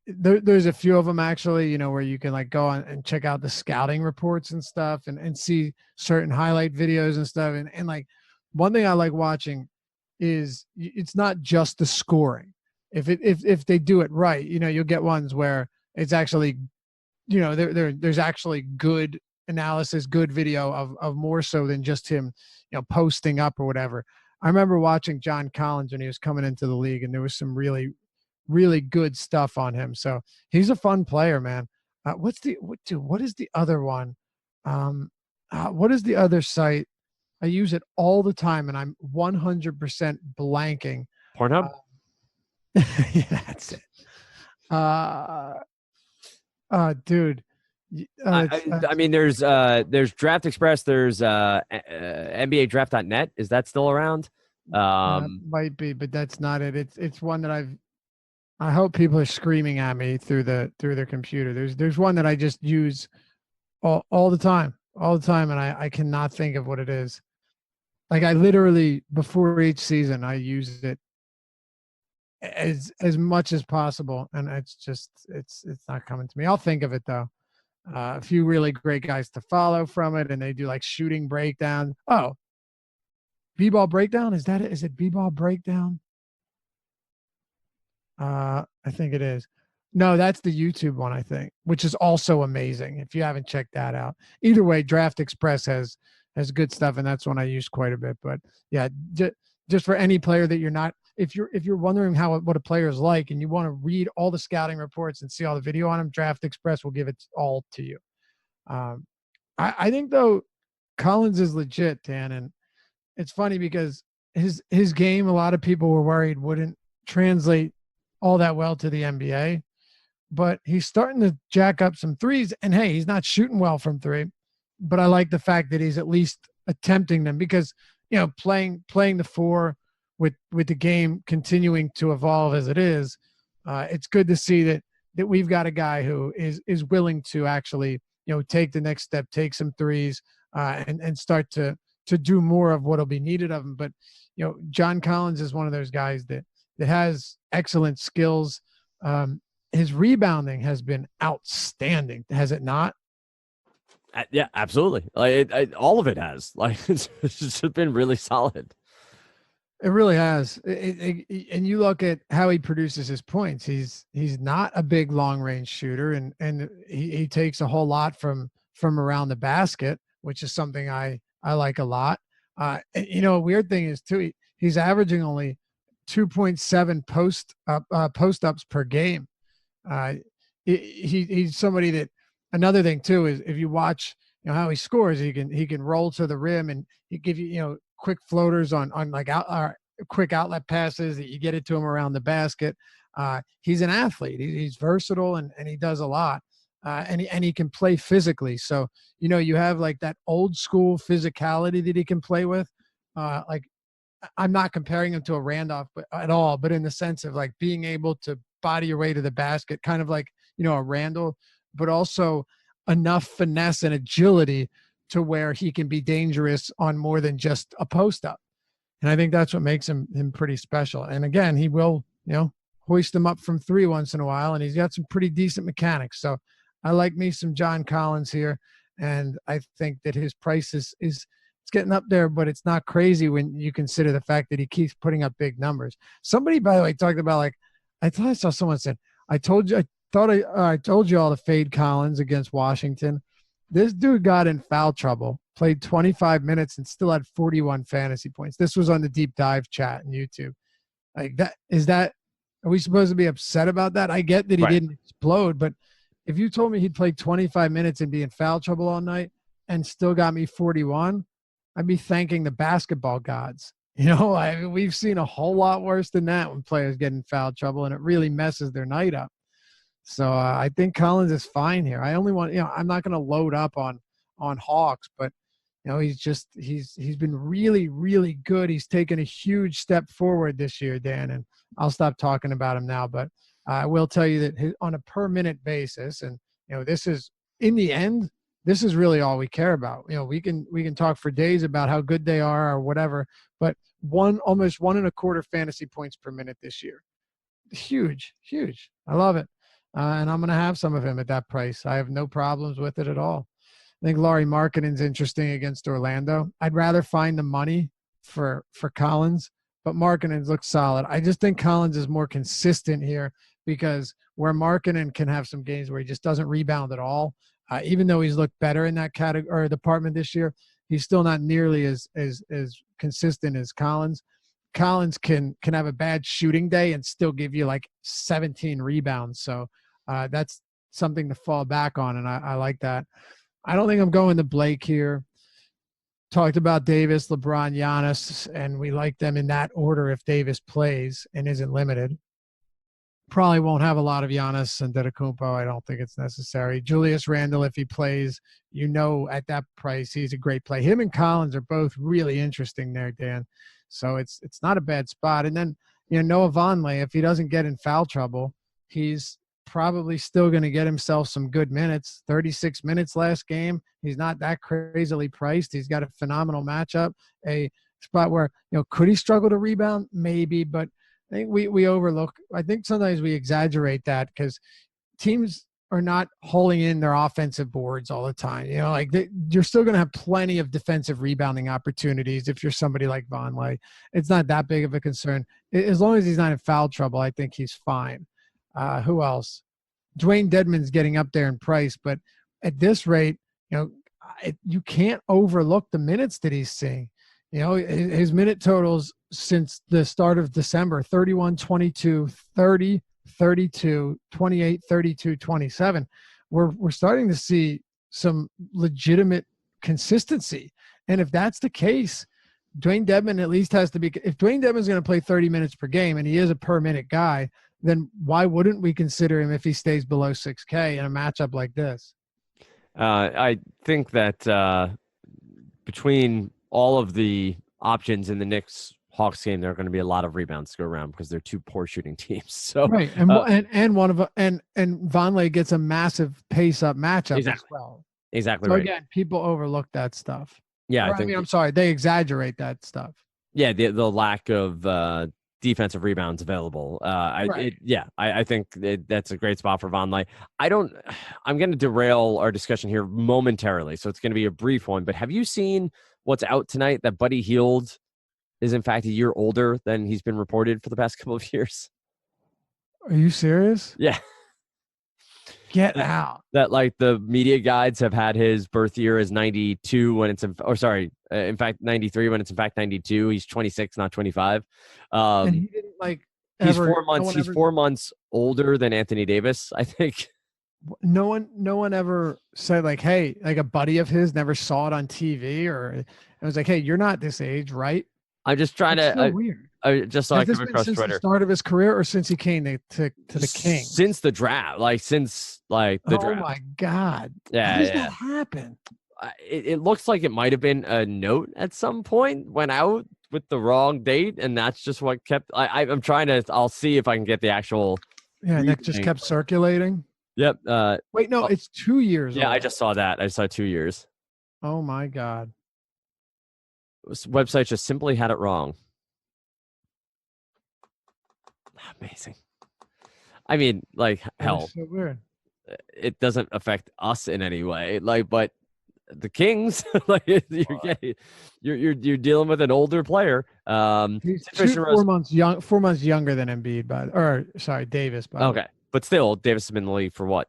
There's a few of them actually, where you can like go on and check out the scouting reports and stuff and see certain highlight videos and stuff. And like one thing I like watching is it's not just the scoring. if they do it right, you'll get ones where it's actually, there's actually good analysis, good video of more so than just him, posting up or whatever. I remember watching John Collins when he was coming into the league, and there was some really, really good stuff on him. So he's a fun player, man. What is the other one? What is the other site? I use it all the time, and I'm 100% blanking. Pornhub? Yeah, that's it. Dude. I mean, there's Draft Express. There's NBA Draft.net. Is that still around? Might be, but that's not it. It's one that I hope people are screaming at me through their computer. There's one that I just use all the time, and I cannot think of what it is. Like, I literally, before each season, I use it as much as possible, and it's not coming to me. I'll think of it though. A few really great guys to follow from it, and they do like shooting breakdown. Oh, B-ball breakdown, is that it? Is it B-ball breakdown? I think it is. No, that's the YouTube one, I think, which is also amazing if you haven't checked that out. Either way, Draft Express has good stuff, and that's one I use quite a bit. But yeah, just for any player that you're not, if you're wondering what a player is like and you want to read all the scouting reports and see all the video on him, Draft Express will give it all to you. I think though Collins is legit, Dan, and it's funny because his game, a lot of people were worried wouldn't translate all that well to the NBA, but he's starting to jack up some threes. And hey, he's not shooting well from three, but I like the fact that he's at least attempting them because, playing the four with the game continuing to evolve as it is, it's good to see that we've got a guy who is willing to actually, take the next step, take some threes, and start to do more of what'll be needed of him. But, John Collins is one of those guys that has excellent skills. His rebounding has been outstanding, has it not? Yeah, absolutely. Like all of it has. Like it's just been really solid. It really has. And you look at how he produces his points. He's not a big long range shooter, and he takes a whole lot from around the basket, which is something I like a lot. A weird thing is too, he's averaging only 2.7 post ups per game. He's somebody that, another thing too is if you watch how he scores, he can roll to the rim and he give you quick floaters on like quick outlet passes that you get it to him around the basket. He's an athlete. He's versatile and he does a lot. And he can play physically. So, you have like that old school physicality that he can play with. Like, I'm not comparing him to a Randolph at all, but in the sense of like being able to body your way to the basket, kind of like, a Randall, but also enough finesse and agility to where he can be dangerous on more than just a post up. And I think that's what makes him pretty special. And again, he will, hoist him up from three once in a while, and he's got some pretty decent mechanics. So I like me some John Collins here. And I think that his price is it's getting up there, but it's not crazy when you consider the fact that he keeps putting up big numbers. Somebody, by the way, talked about, like, I thought I saw someone said, I told you all to fade Collins against Washington. This dude got in foul trouble, played 25 minutes and still had 41 fantasy points. This was on the deep dive chat on YouTube. Like, are we supposed to be upset about that? I get that he didn't explode, but if you told me he'd play 25 minutes and be in foul trouble all night and still got me 41, I'd be thanking the basketball gods. We've seen a whole lot worse than that when players get in foul trouble, and it really messes their night up. So I think Collins is fine here. I only want, I'm not going to load up on Hawks, but he's been really, really good. He's taken a huge step forward this year, Dan, and I'll stop talking about him now, but I will tell you that on a per minute basis, and this is, in the end, this is really all we care about. We can talk for days about how good they are or whatever, but almost 1.25 fantasy points per minute this year. Huge. I love it. And I'm going to have some of him at that price. I have no problems with it at all. I think Lauri Markkanen's interesting against Orlando. I'd rather find the money for Collins but Markkanen looks solid. I just think Collins is more consistent here because where Markkanen can have some games where he just doesn't rebound at all, even though he's looked better in that category or department this year, he's still not nearly as consistent as Collins. Collins can have a bad shooting day and still give you like 17 rebounds. So that's something to fall back on, and I like that. I don't think I'm going to Blake here. Talked about Davis, LeBron, Giannis, and we like them in that order if Davis plays and isn't limited. Probably won't have a lot of Giannis and Antetokounmpo. I don't think it's necessary. Julius Randle, if he plays, at that price, he's a great play. Him and Collins are both really interesting there, Dan. So it's not a bad spot. And then, Noah Vonleh, if he doesn't get in foul trouble, he's probably still going to get himself some good minutes. 36 minutes last game. He's not that crazily priced. He's got a phenomenal matchup. A spot where, could he struggle to rebound? Maybe, but I think we overlook. I think sometimes we exaggerate that because teams are not holding in their offensive boards all the time. You're still going to have plenty of defensive rebounding opportunities if you're somebody like Vonleh. It's not that big of a concern. As long as he's not in foul trouble, I think he's fine. Who else? Dwayne Dedmon's getting up there in price, but at this rate, you can't overlook the minutes that he's seeing. His minute totals since the start of December, 31, 22, 30, 32, 28, 32, 27. We're starting to see some legitimate consistency. And if that's the case, Dwayne Dedmon at least has to be – if Dwayne Dedmon's going to play 30 minutes per game and he is a per-minute guy, then why wouldn't we consider him if he stays below 6K in a matchup like this? I think that between all of the options in the Knicks-Hawks game, there are going to be a lot of rebounds to go around because they're two poor shooting teams. So right, and one of and Vonleh gets a massive pace-up matchup as well. Exactly. So right. Again, people overlook that stuff. Yeah, I'm sorry, they exaggerate that stuff. Yeah, the lack of defensive rebounds available. I think that's a great spot for Vonleh. I'm going to derail our discussion here momentarily, so it's going to be a brief one. But have you seen what's out tonight? That Buddy Hield is in fact a year older than he's been reported for the past couple of years. Are you serious? Yeah. Get out. That like the media guides have had his birth year as 92 when it's in fact 93 when it's in fact 92. He's 26, not 25. And he didn't he's 4 months. He's 4 months older than Anthony Davis, I think. No one ever said like, hey, like a buddy of his never saw it on TV or it was like, hey, you're not this age, right? I'm just trying That's so weird. I just saw it come across since Twitter. The start of his career or since he came to the Kings? Since the draft, the draft. Oh my God. Yeah. How does that happen? It looks like it might have been a note at some point went out with the wrong date, and that's just what kept. I'm trying to. I'll see if I can get the actual. Yeah, and that just kept circulating. Yep. Wait, no, it's 2 years. Yeah, old. I just saw that. I saw 2 years. Oh my God. This website just simply had it wrong. Amazing. I mean, like hell. So weird. It doesn't affect us in any way. But the Kings, you're dealing with an older player. He's 4 months young, 4 months younger than Embiid, Davis. Okay, but still, Davis has been in the league for what?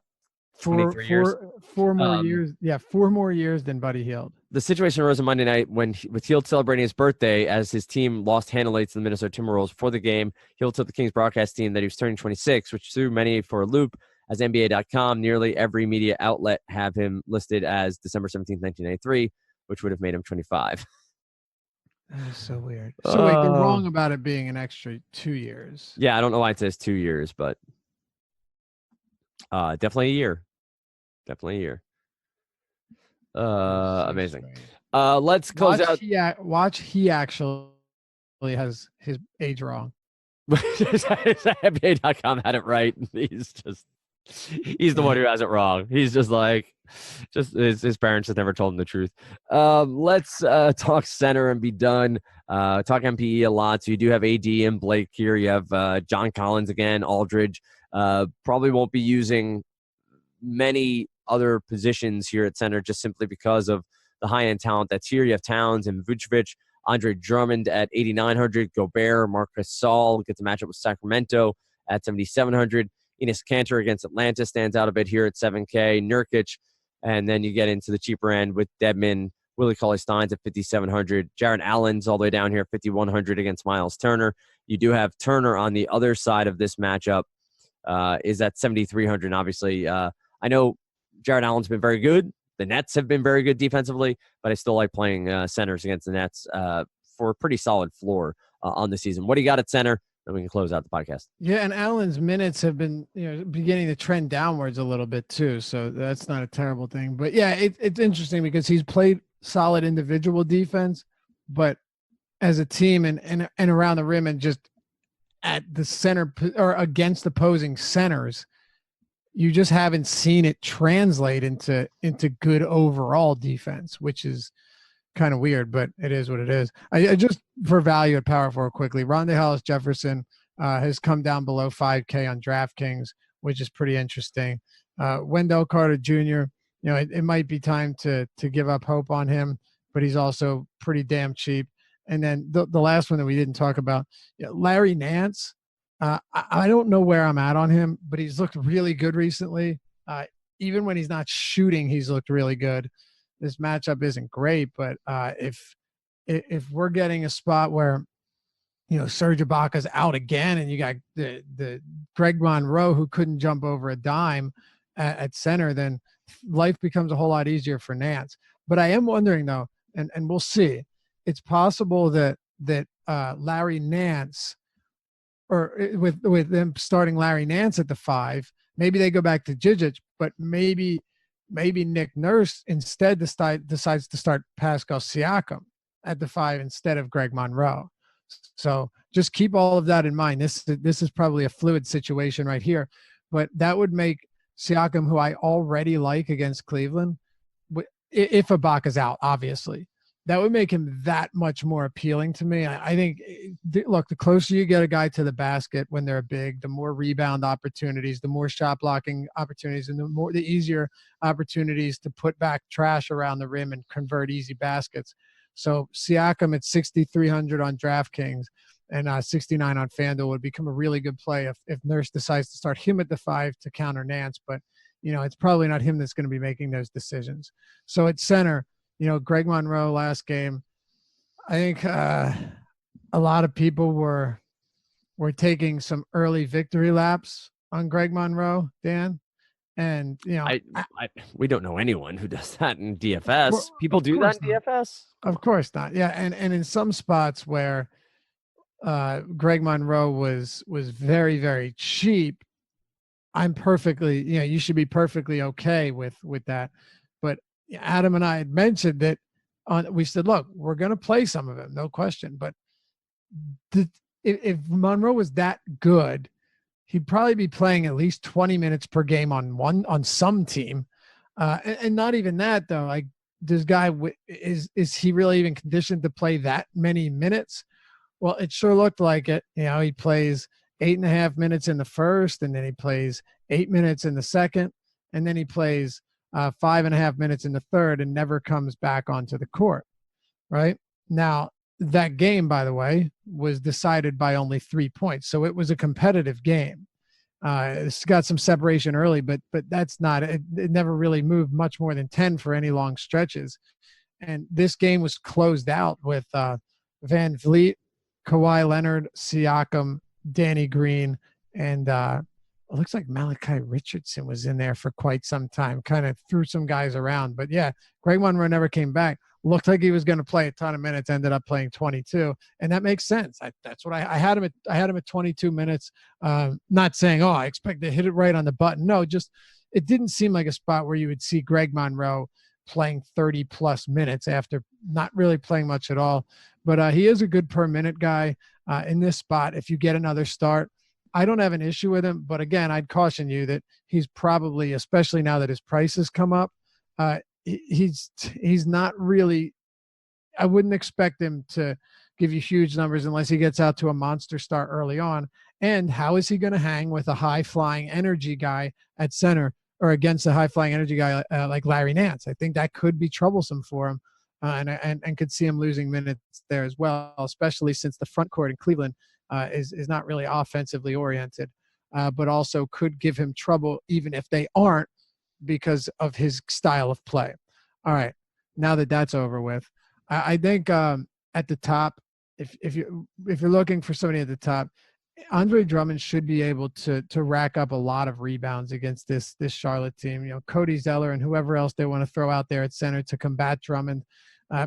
23 years. 4 more years. Yeah, 4 more years than Buddy Hield. The situation arose on Monday night with Hield celebrating his birthday as his team lost handily to the Minnesota Timberwolves before the game. Hield told the Kings broadcast team that he was turning 26, which threw many for a loop. As NBA.com, nearly every media outlet have him listed as December 17th, 1993, which would have made him 25. That is so weird. So wait, they're wrong about it being an extra 2 years. Yeah, I don't know why it says 2 years, but definitely a year. Definitely a year. Amazing. Let's close out. Watch, he actually has his age wrong. NBA.com had it right. He's the one who has it wrong. He's just his parents just never told him the truth. Let's talk center and be done. Talk MPE a lot. So you do have AD and Blake here. You have John Collins again, Aldridge. Probably won't be using many other positions here at center just simply because of the high-end talent that's here. You have Towns and Vucevic. Andre Drummond at 8,900. Gobert, Marc Gasol gets a matchup with Sacramento at 7,700. Enes Kanter against Atlanta stands out a bit here at 7K. Nurkic, and then you get into the cheaper end with Dedmon, Willie Cauley-Steins at 5,700. Jared Allen's all the way down here at 5,100 against Miles Turner. You do have Turner on the other side of this matchup, is at 7,300. And obviously, I know Jared Allen's been very good. The Nets have been very good defensively, but I still like playing centers against the Nets for a pretty solid floor on the season. What do you got at center? Then we can close out the podcast. Yeah, and Allen's minutes have been, beginning to trend downwards a little bit too, so that's not a terrible thing. But yeah, it's interesting because he's played solid individual defense, but as a team and around the rim and just at the center or against opposing centers, you just haven't seen it translate into good overall defense, which is kind of weird, but it is what it is. I just, for value at power forward quickly, Rondé Hollis-Jefferson has come down below 5K on DraftKings, which is pretty interesting. Wendell Carter Jr., it might be time to give up hope on him, but he's also pretty damn cheap. And then the last one that we didn't talk about, Larry Nance. I don't know where I'm at on him, but he's looked really good recently. Even when he's not shooting, he's looked really good. This matchup isn't great, but if we're getting a spot where, Serge Ibaka's out again and you got the Greg Monroe who couldn't jump over a dime at center, then life becomes a whole lot easier for Nance. But I am wondering though, and we'll see, it's possible that Larry Nance, or with them starting Larry Nance at the 5, maybe they go back to Djigic, but maybe Nick Nurse instead decides to start Pascal Siakam at the 5 instead of Greg Monroe. So just keep all of that in mind. This is probably a fluid situation right here, but that would make Siakam, who I already like against Cleveland, if Ibaka's out, obviously, that would make him that much more appealing to me. I think, look, the closer you get a guy to the basket when they're big, the more rebound opportunities, the more shot blocking opportunities, and the easier opportunities to put back trash around the rim and convert easy baskets. So Siakam at 6,300 on DraftKings and 69 on FanDuel would become a really good play if Nurse decides to start him at the 5 to counter Nance. But, it's probably not him that's going to be making those decisions. So at center, Greg Monroe last game, I think a lot of people were taking some early victory laps on Greg Monroe, Dan. And, we don't know anyone who does that in DFS. People do that in DFS? Of course not. Yeah. And in some spots where Greg Monroe was very, very cheap, I'm perfectly, you should be perfectly okay with that. But Adam and I had mentioned that we said, look, we're going to play some of him, no question. But if Monroe was that good, he'd probably be playing at least 20 minutes per game on some team. And not even that though. Like, this guy, is he really even conditioned to play that many minutes? Well, it sure looked like it. He plays 8.5 minutes in the first, and then he plays 8 minutes in the second, and then he plays 5.5 minutes in the third and never comes back onto the court. Right now, that game, by the way, was decided by only 3 points. So it was a competitive game. It's got some separation early, but that's not it. It never really moved much more than 10 for any long stretches. And this game was closed out with Van Vliet, Kawhi Leonard, Siakam, Danny Green, and it looks like Malachi Richardson was in there for quite some time, kind of threw some guys around. But yeah, Greg Monroe never came back. Looked like he was going to play a ton of minutes, ended up playing 22, and that makes sense. That's what I had him at. I had him at 22 minutes. Not saying, I expect to hit it right on the button. No, just it didn't seem like a spot where you would see Greg Monroe playing 30 plus minutes after not really playing much at all. But he is a good per minute guy in this spot. If you get another start, I don't have an issue with him. But again, I'd caution you that he's probably, especially now that his price has come up, he's not really, I wouldn't expect him to give you huge numbers unless he gets out to a monster start early on. And how is he going to hang with a high flying energy guy at center or against a high flying energy guy like Larry Nance? I think that could be troublesome for him. and could see him losing minutes there as well, especially since the front court in Cleveland is not really offensively oriented, but also could give him trouble even if they aren't because of his style of play. All right, now that that's over with, I think at the top, if you're looking for somebody at the top, Andre Drummond should be able to rack up a lot of rebounds against this Charlotte team. Cody Zeller and whoever else they want to throw out there at center to combat Drummond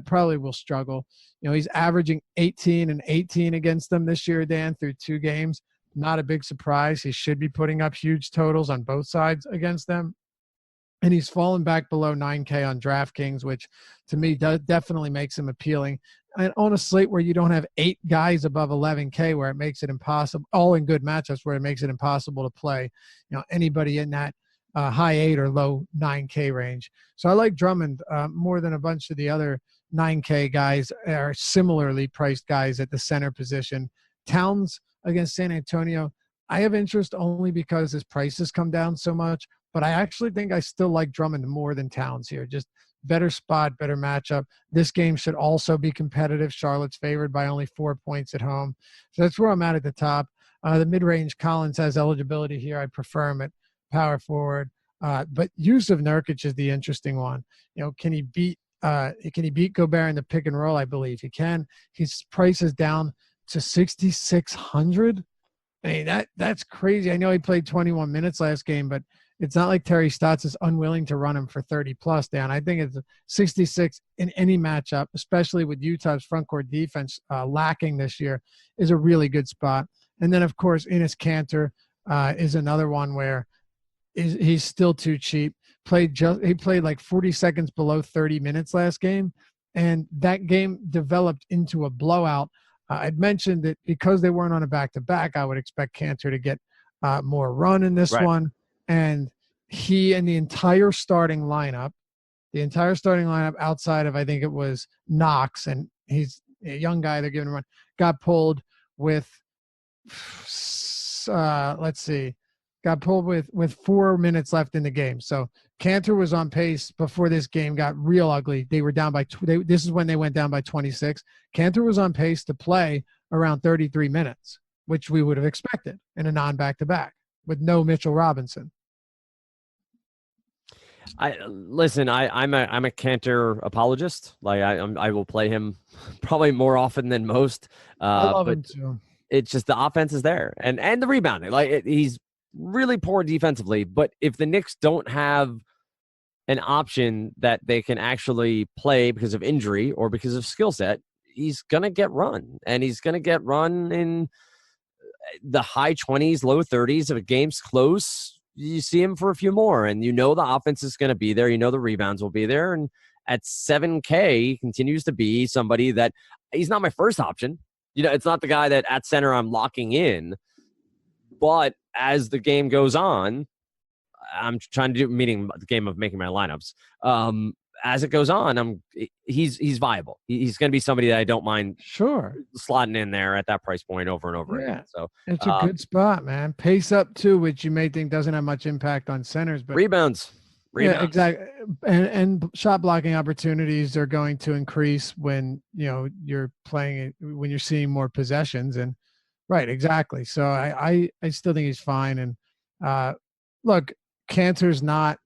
probably will struggle. He's averaging 18 and 18 against them this year, Dan, through 2 games. Not a big surprise. He should be putting up huge totals on both sides against them. And he's fallen back below 9K on DraftKings, which to me definitely makes him appealing. And on a slate where you don't have 8 guys above 11K, where it makes it impossible, all in good matchups, where it makes it impossible to play, anybody in that high 8 or low 9K range. So I like Drummond more than a bunch of the other 9K guys are similarly priced guys at the center position. Towns against San Antonio, I have interest only because his prices come down so much. But I actually think I still like Drummond more than Towns here. Just better spot, better matchup. This game should also be competitive. Charlotte's favored by only 4 points at home. So that's where I'm at the top. The mid-range, Collins has eligibility here. I prefer him at power forward. But Yusuf Nurkic is the interesting one. Can he beat Gobert in the pick and roll? I believe he can. His price is down to 6,600. I mean, that's crazy. I know he played 21 minutes last game, but it's not like Terry Stotts is unwilling to run him for 30 plus, Dan. I think it's 66 in any matchup, especially with Utah's front court defense lacking this year, is a really good spot. And then, of course, Enes Kanter is another one where he's still too cheap. He played like 40 seconds below 30 minutes last game, and that game developed into a blowout. I'd mentioned that because they weren't on a back-to-back, I would expect Kanter to get more run in this one. And he and the entire starting lineup outside of, I think it was Knox, and he's a young guy they're giving him run, got pulled with, got pulled with 4 minutes left in the game. So Kanter was on pace before this game got real ugly. They were down by this is when they went down by 26. Kanter was on pace to play around 33 minutes, which we would have expected in a non-back-to-back with no Mitchell Robinson. I'm a Kanter apologist. Like I will play him probably more often than most. I love him too. It's just the offense is there and the rebounding. He's really poor defensively, but if the Knicks don't have an option that they can actually play because of injury or because of skill set, he's gonna get run, and he's gonna get run in the high 20s, low 30s. If a game's close, you see him for a few more, and the offense is going to be there. The rebounds will be there. And at 7K, he continues to be somebody that he's not my first option. It's not the guy that at center I'm locking in. But as the game goes on, I'm trying to meaning the game of making my lineups. As it goes on, he's viable. He's going to be somebody that I don't mind slotting in there at that price point over and over again. So it's a good spot, man. Pace up too, which you may think doesn't have much impact on centers, but rebounds. Yeah, exactly. And shot blocking opportunities are going to increase when you're playing when you're seeing more possessions. And right, exactly. So I still think he's fine. And look, Kanter's not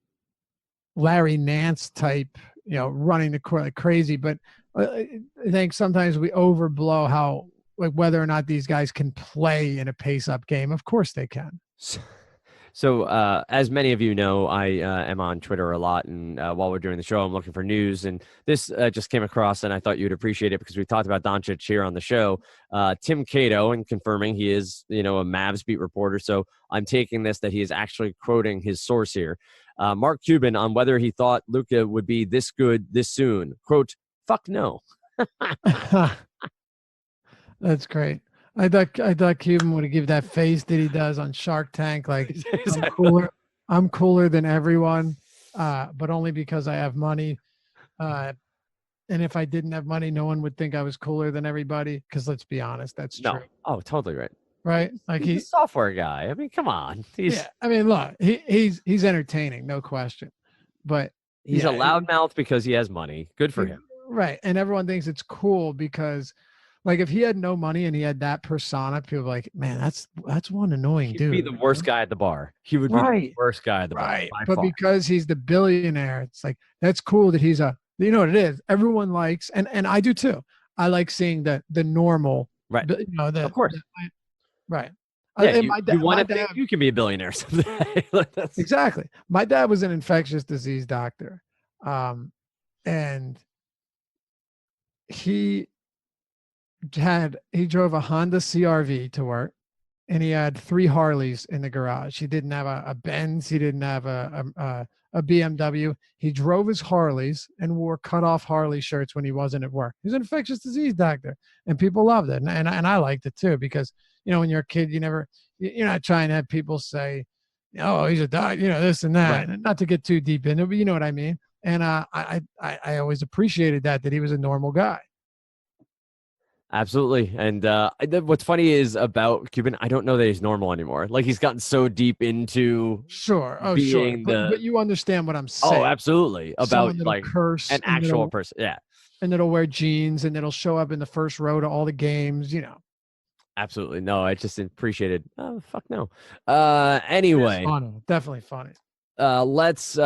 Larry Nance type, running the court like crazy. But I think sometimes we overblow how, whether or not these guys can play in a pace-up game. Of course they can. So as many of you know, I am on Twitter a lot, and while we're doing the show, I'm looking for news. And this just came across, and I thought you'd appreciate it because we talked about Doncic here on the show. Tim Cato, and confirming he is, a Mavs beat reporter. So I'm taking this that he is actually quoting his source here. Mark Cuban on whether he thought Luka would be this good this soon. Quote, "Fuck no." That's great. I thought Cuban would give that face that he does on Shark Tank, like I'm cooler than everyone, but only because I have money. And if I didn't have money, no one would think I was cooler than everybody. Because let's be honest, that's true. Oh, totally right. Right? Like he's a software guy. I mean, come on. I mean, look, he's entertaining, no question. But he's a loudmouth because he has money. Good for him. Right. And everyone thinks it's cool because, like, if he had no money and he had that persona, people are like, man, that's one annoying He'd be dude. the worst guy at the bar. He would be the Right. worst guy at the bar Right. by But far. because he's the billionaire, it's like, that's cool that he's you know what it is. Everyone likes, and I do too. I like seeing the normal, Right. you know, Of course. right. Yeah. And You want my to think dad, you can be a billionaire someday. exactly. My dad was an infectious disease doctor. And he he drove a Honda CRV to work, and he had 3 Harleys in the garage. He didn't have a Benz. He didn't have a BMW. He drove his Harleys and wore cut-off Harley shirts when he wasn't at work. He's an infectious disease doctor, and people loved it, and I liked it too because, you know, when you're a kid, you're not trying to have people say, oh, he's a doctor, you know, this and that, Right. and not to get too deep into it, but you know what I mean. And I always appreciated that he was a normal guy. Absolutely. And what's funny is about Cuban, I don't know that he's normal anymore. Like, he's gotten so deep into Sure. Oh, sure. being But you understand what I'm oh, saying. absolutely. About Someone that'll like curse an actual person. Yeah, and that'll wear jeans and it'll show up in the first row to all the games, you know. absolutely. No, I just appreciated. Oh, fuck no. It's Anyway, funny. Definitely funny. let's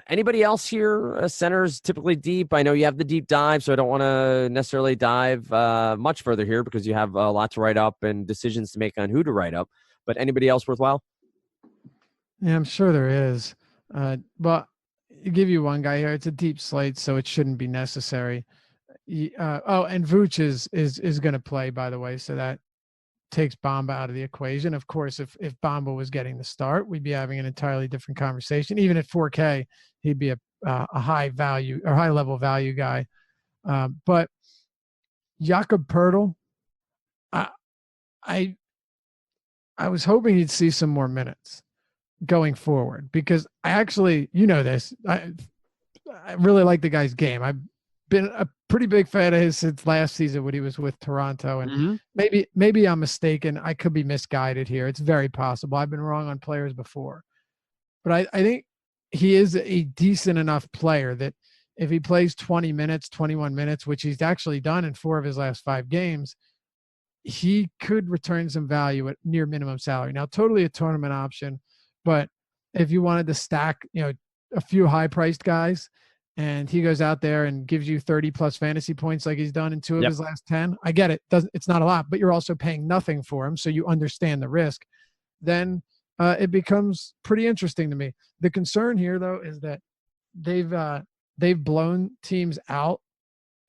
anybody else here? Centers typically deep. I know you have the deep dive, so I don't want to necessarily dive much further here because you have a lot to write up and decisions to make on who to write up. But anybody else worthwhile? Yeah, I'm sure there is. But I'll give you one guy here. It's a deep slate, so it shouldn't be necessary. And Vooch is going to play, by the way, so that takes Bamba out of the equation. Of course, if Bamba was getting the start, we'd be having an entirely different conversation. Even at 4K, he'd be a high value or high level value guy. But Jakob Pertl, I, I I was hoping he'd see some more minutes going forward because I actually, you know this, I really like the guy's game. I've been a pretty big fan of his since last season when he was with Toronto. And Mm-hmm. maybe I'm mistaken. I could be misguided here. It's very possible. I've been wrong on players before. But I think he is a decent enough player that if he plays 20 minutes, 21 minutes, which he's actually done in 4 of his last 5 games, he could return some value at near minimum salary. Now, totally a tournament option, but if you wanted to stack, a few high-priced guys, and he goes out there and gives you 30 plus fantasy points like he's done in 2 of his last 10, I get it. It's not a lot, but you're also paying nothing for him, so you understand the risk. Then it becomes pretty interesting to me. The concern here, though, is that they've blown teams out.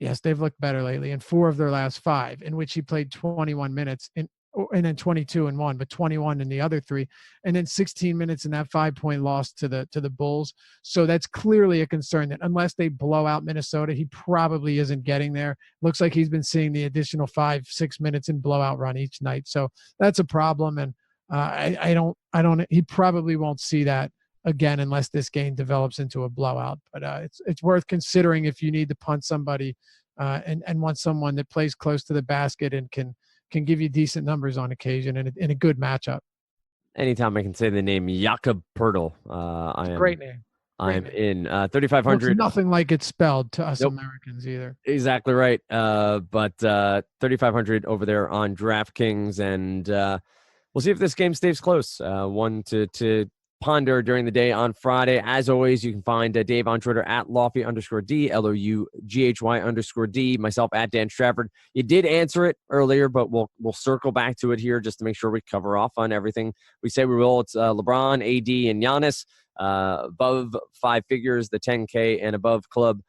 Yes, they've looked better lately in 4 of their last 5, in which he played 21 minutes and then 22 in 1, but 21 in the other 3, and then 16 minutes in that 5-point loss to the Bulls. So that's clearly a concern that unless they blow out Minnesota, he probably isn't getting there. Looks like he's been seeing the additional 5-6 minutes in blowout run each night. So that's a problem, and I don't. He probably won't see that again unless this game develops into a blowout. But it's worth considering if you need to punt somebody and want someone that plays close to the basket and can give you decent numbers on occasion in a good matchup. Anytime I can say the name Jakob Pertl, Great name. I'm in. 3,500. Looks nothing like it's spelled to us Nope. Americans either. Exactly right. But 3,500 over there on DraftKings, and we'll see if this game stays close. One to ponder during the day on Friday. As always, you can find Dave on Twitter at Lofty_D, LOUGHY_D, myself at Dan Strafford. You did answer it earlier, but we'll circle back to it here just to make sure we cover off on everything we say we will. It's LeBron, AD, and Giannis above 5 figures, the 10K and above club.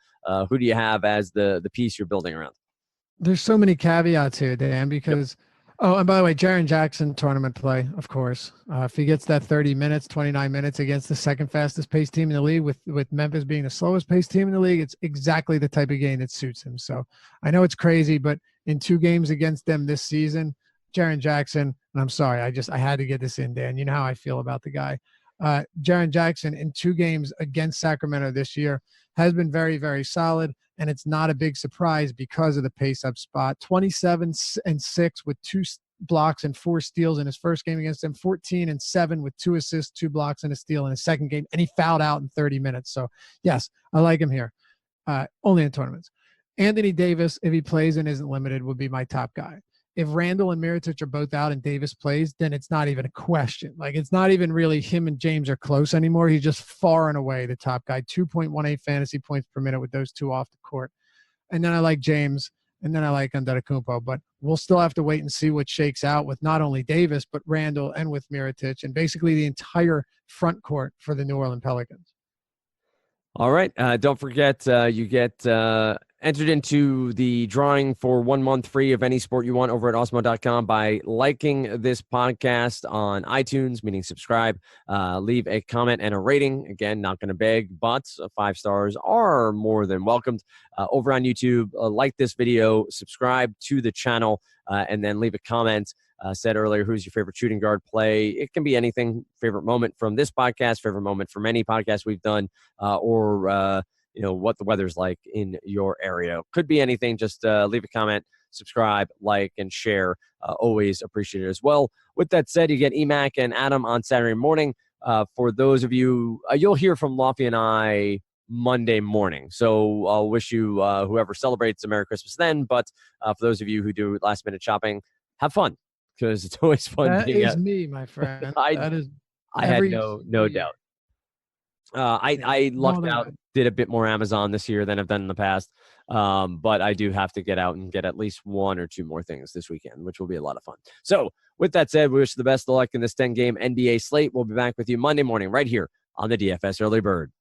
Who do you have as the piece you're building around? There's so many caveats here, Dan, because oh, and by the way, Jaren Jackson tournament play, of course. If he gets that 30 minutes, 29 minutes against the second fastest paced team in the league, with Memphis being the slowest paced team in the league, it's exactly the type of game that suits him. So I know it's crazy, but in 2 games against them this season, Jaren Jackson, and I'm sorry, I had to get this in, Dan. You know how I feel about the guy. Jaren Jackson in 2 games against Sacramento this year has been very, very solid. And it's not a big surprise because of the pace-up spot. 27-6 with 2 blocks and 4 steals in his first game against them. 14-7 with 2 assists, 2 blocks, and a steal in his second game. And he fouled out in 30 minutes. So, yes, I like him here. only in tournaments. Anthony Davis, if he plays and isn't limited, would be my top guy. If Randall and Mirotic are both out and Davis plays, then it's not even a question. Like, it's not even really him and James are close anymore. He's just far and away the top guy, 2.18 fantasy points per minute with those two off the court. And then I like James, and then I like Antetokounmpo. But we'll still have to wait and see what shakes out with not only Davis, but Randall and with Mirotic, and basically the entire front court for the New Orleans Pelicans. All right. Don't forget, you get entered into the drawing for 1 month free of any sport you want over at Awesemo.com by liking this podcast on iTunes, meaning subscribe, leave a comment and a rating. Again, not going to beg, but 5 stars are more than welcomed. Over on YouTube, like this video, subscribe to the channel, and then leave a comment. Said earlier, who's your favorite shooting guard play? It can be anything. Favorite moment from this podcast, favorite moment from any podcast we've done, or what the weather's like in your area. Could be anything. Just leave a comment, subscribe, like, and share. Always appreciate it as well. With that said, you get EMAC and Adam on Saturday morning. For those of you, you'll hear from Lofty and I Monday morning. So I'll wish you, whoever celebrates, a Merry Christmas then. But for those of you who do last minute shopping, have fun, because it's always fun. That is me, my friend. I had no doubt. I lucked out, did a bit more Amazon this year than I've done in the past. But I do have to get out and get at least 1 or 2 more things this weekend, which will be a lot of fun. So with that said, we wish you the best of luck in this 10-game NBA slate. We'll be back with you Monday morning right here on the DFS Early Bird.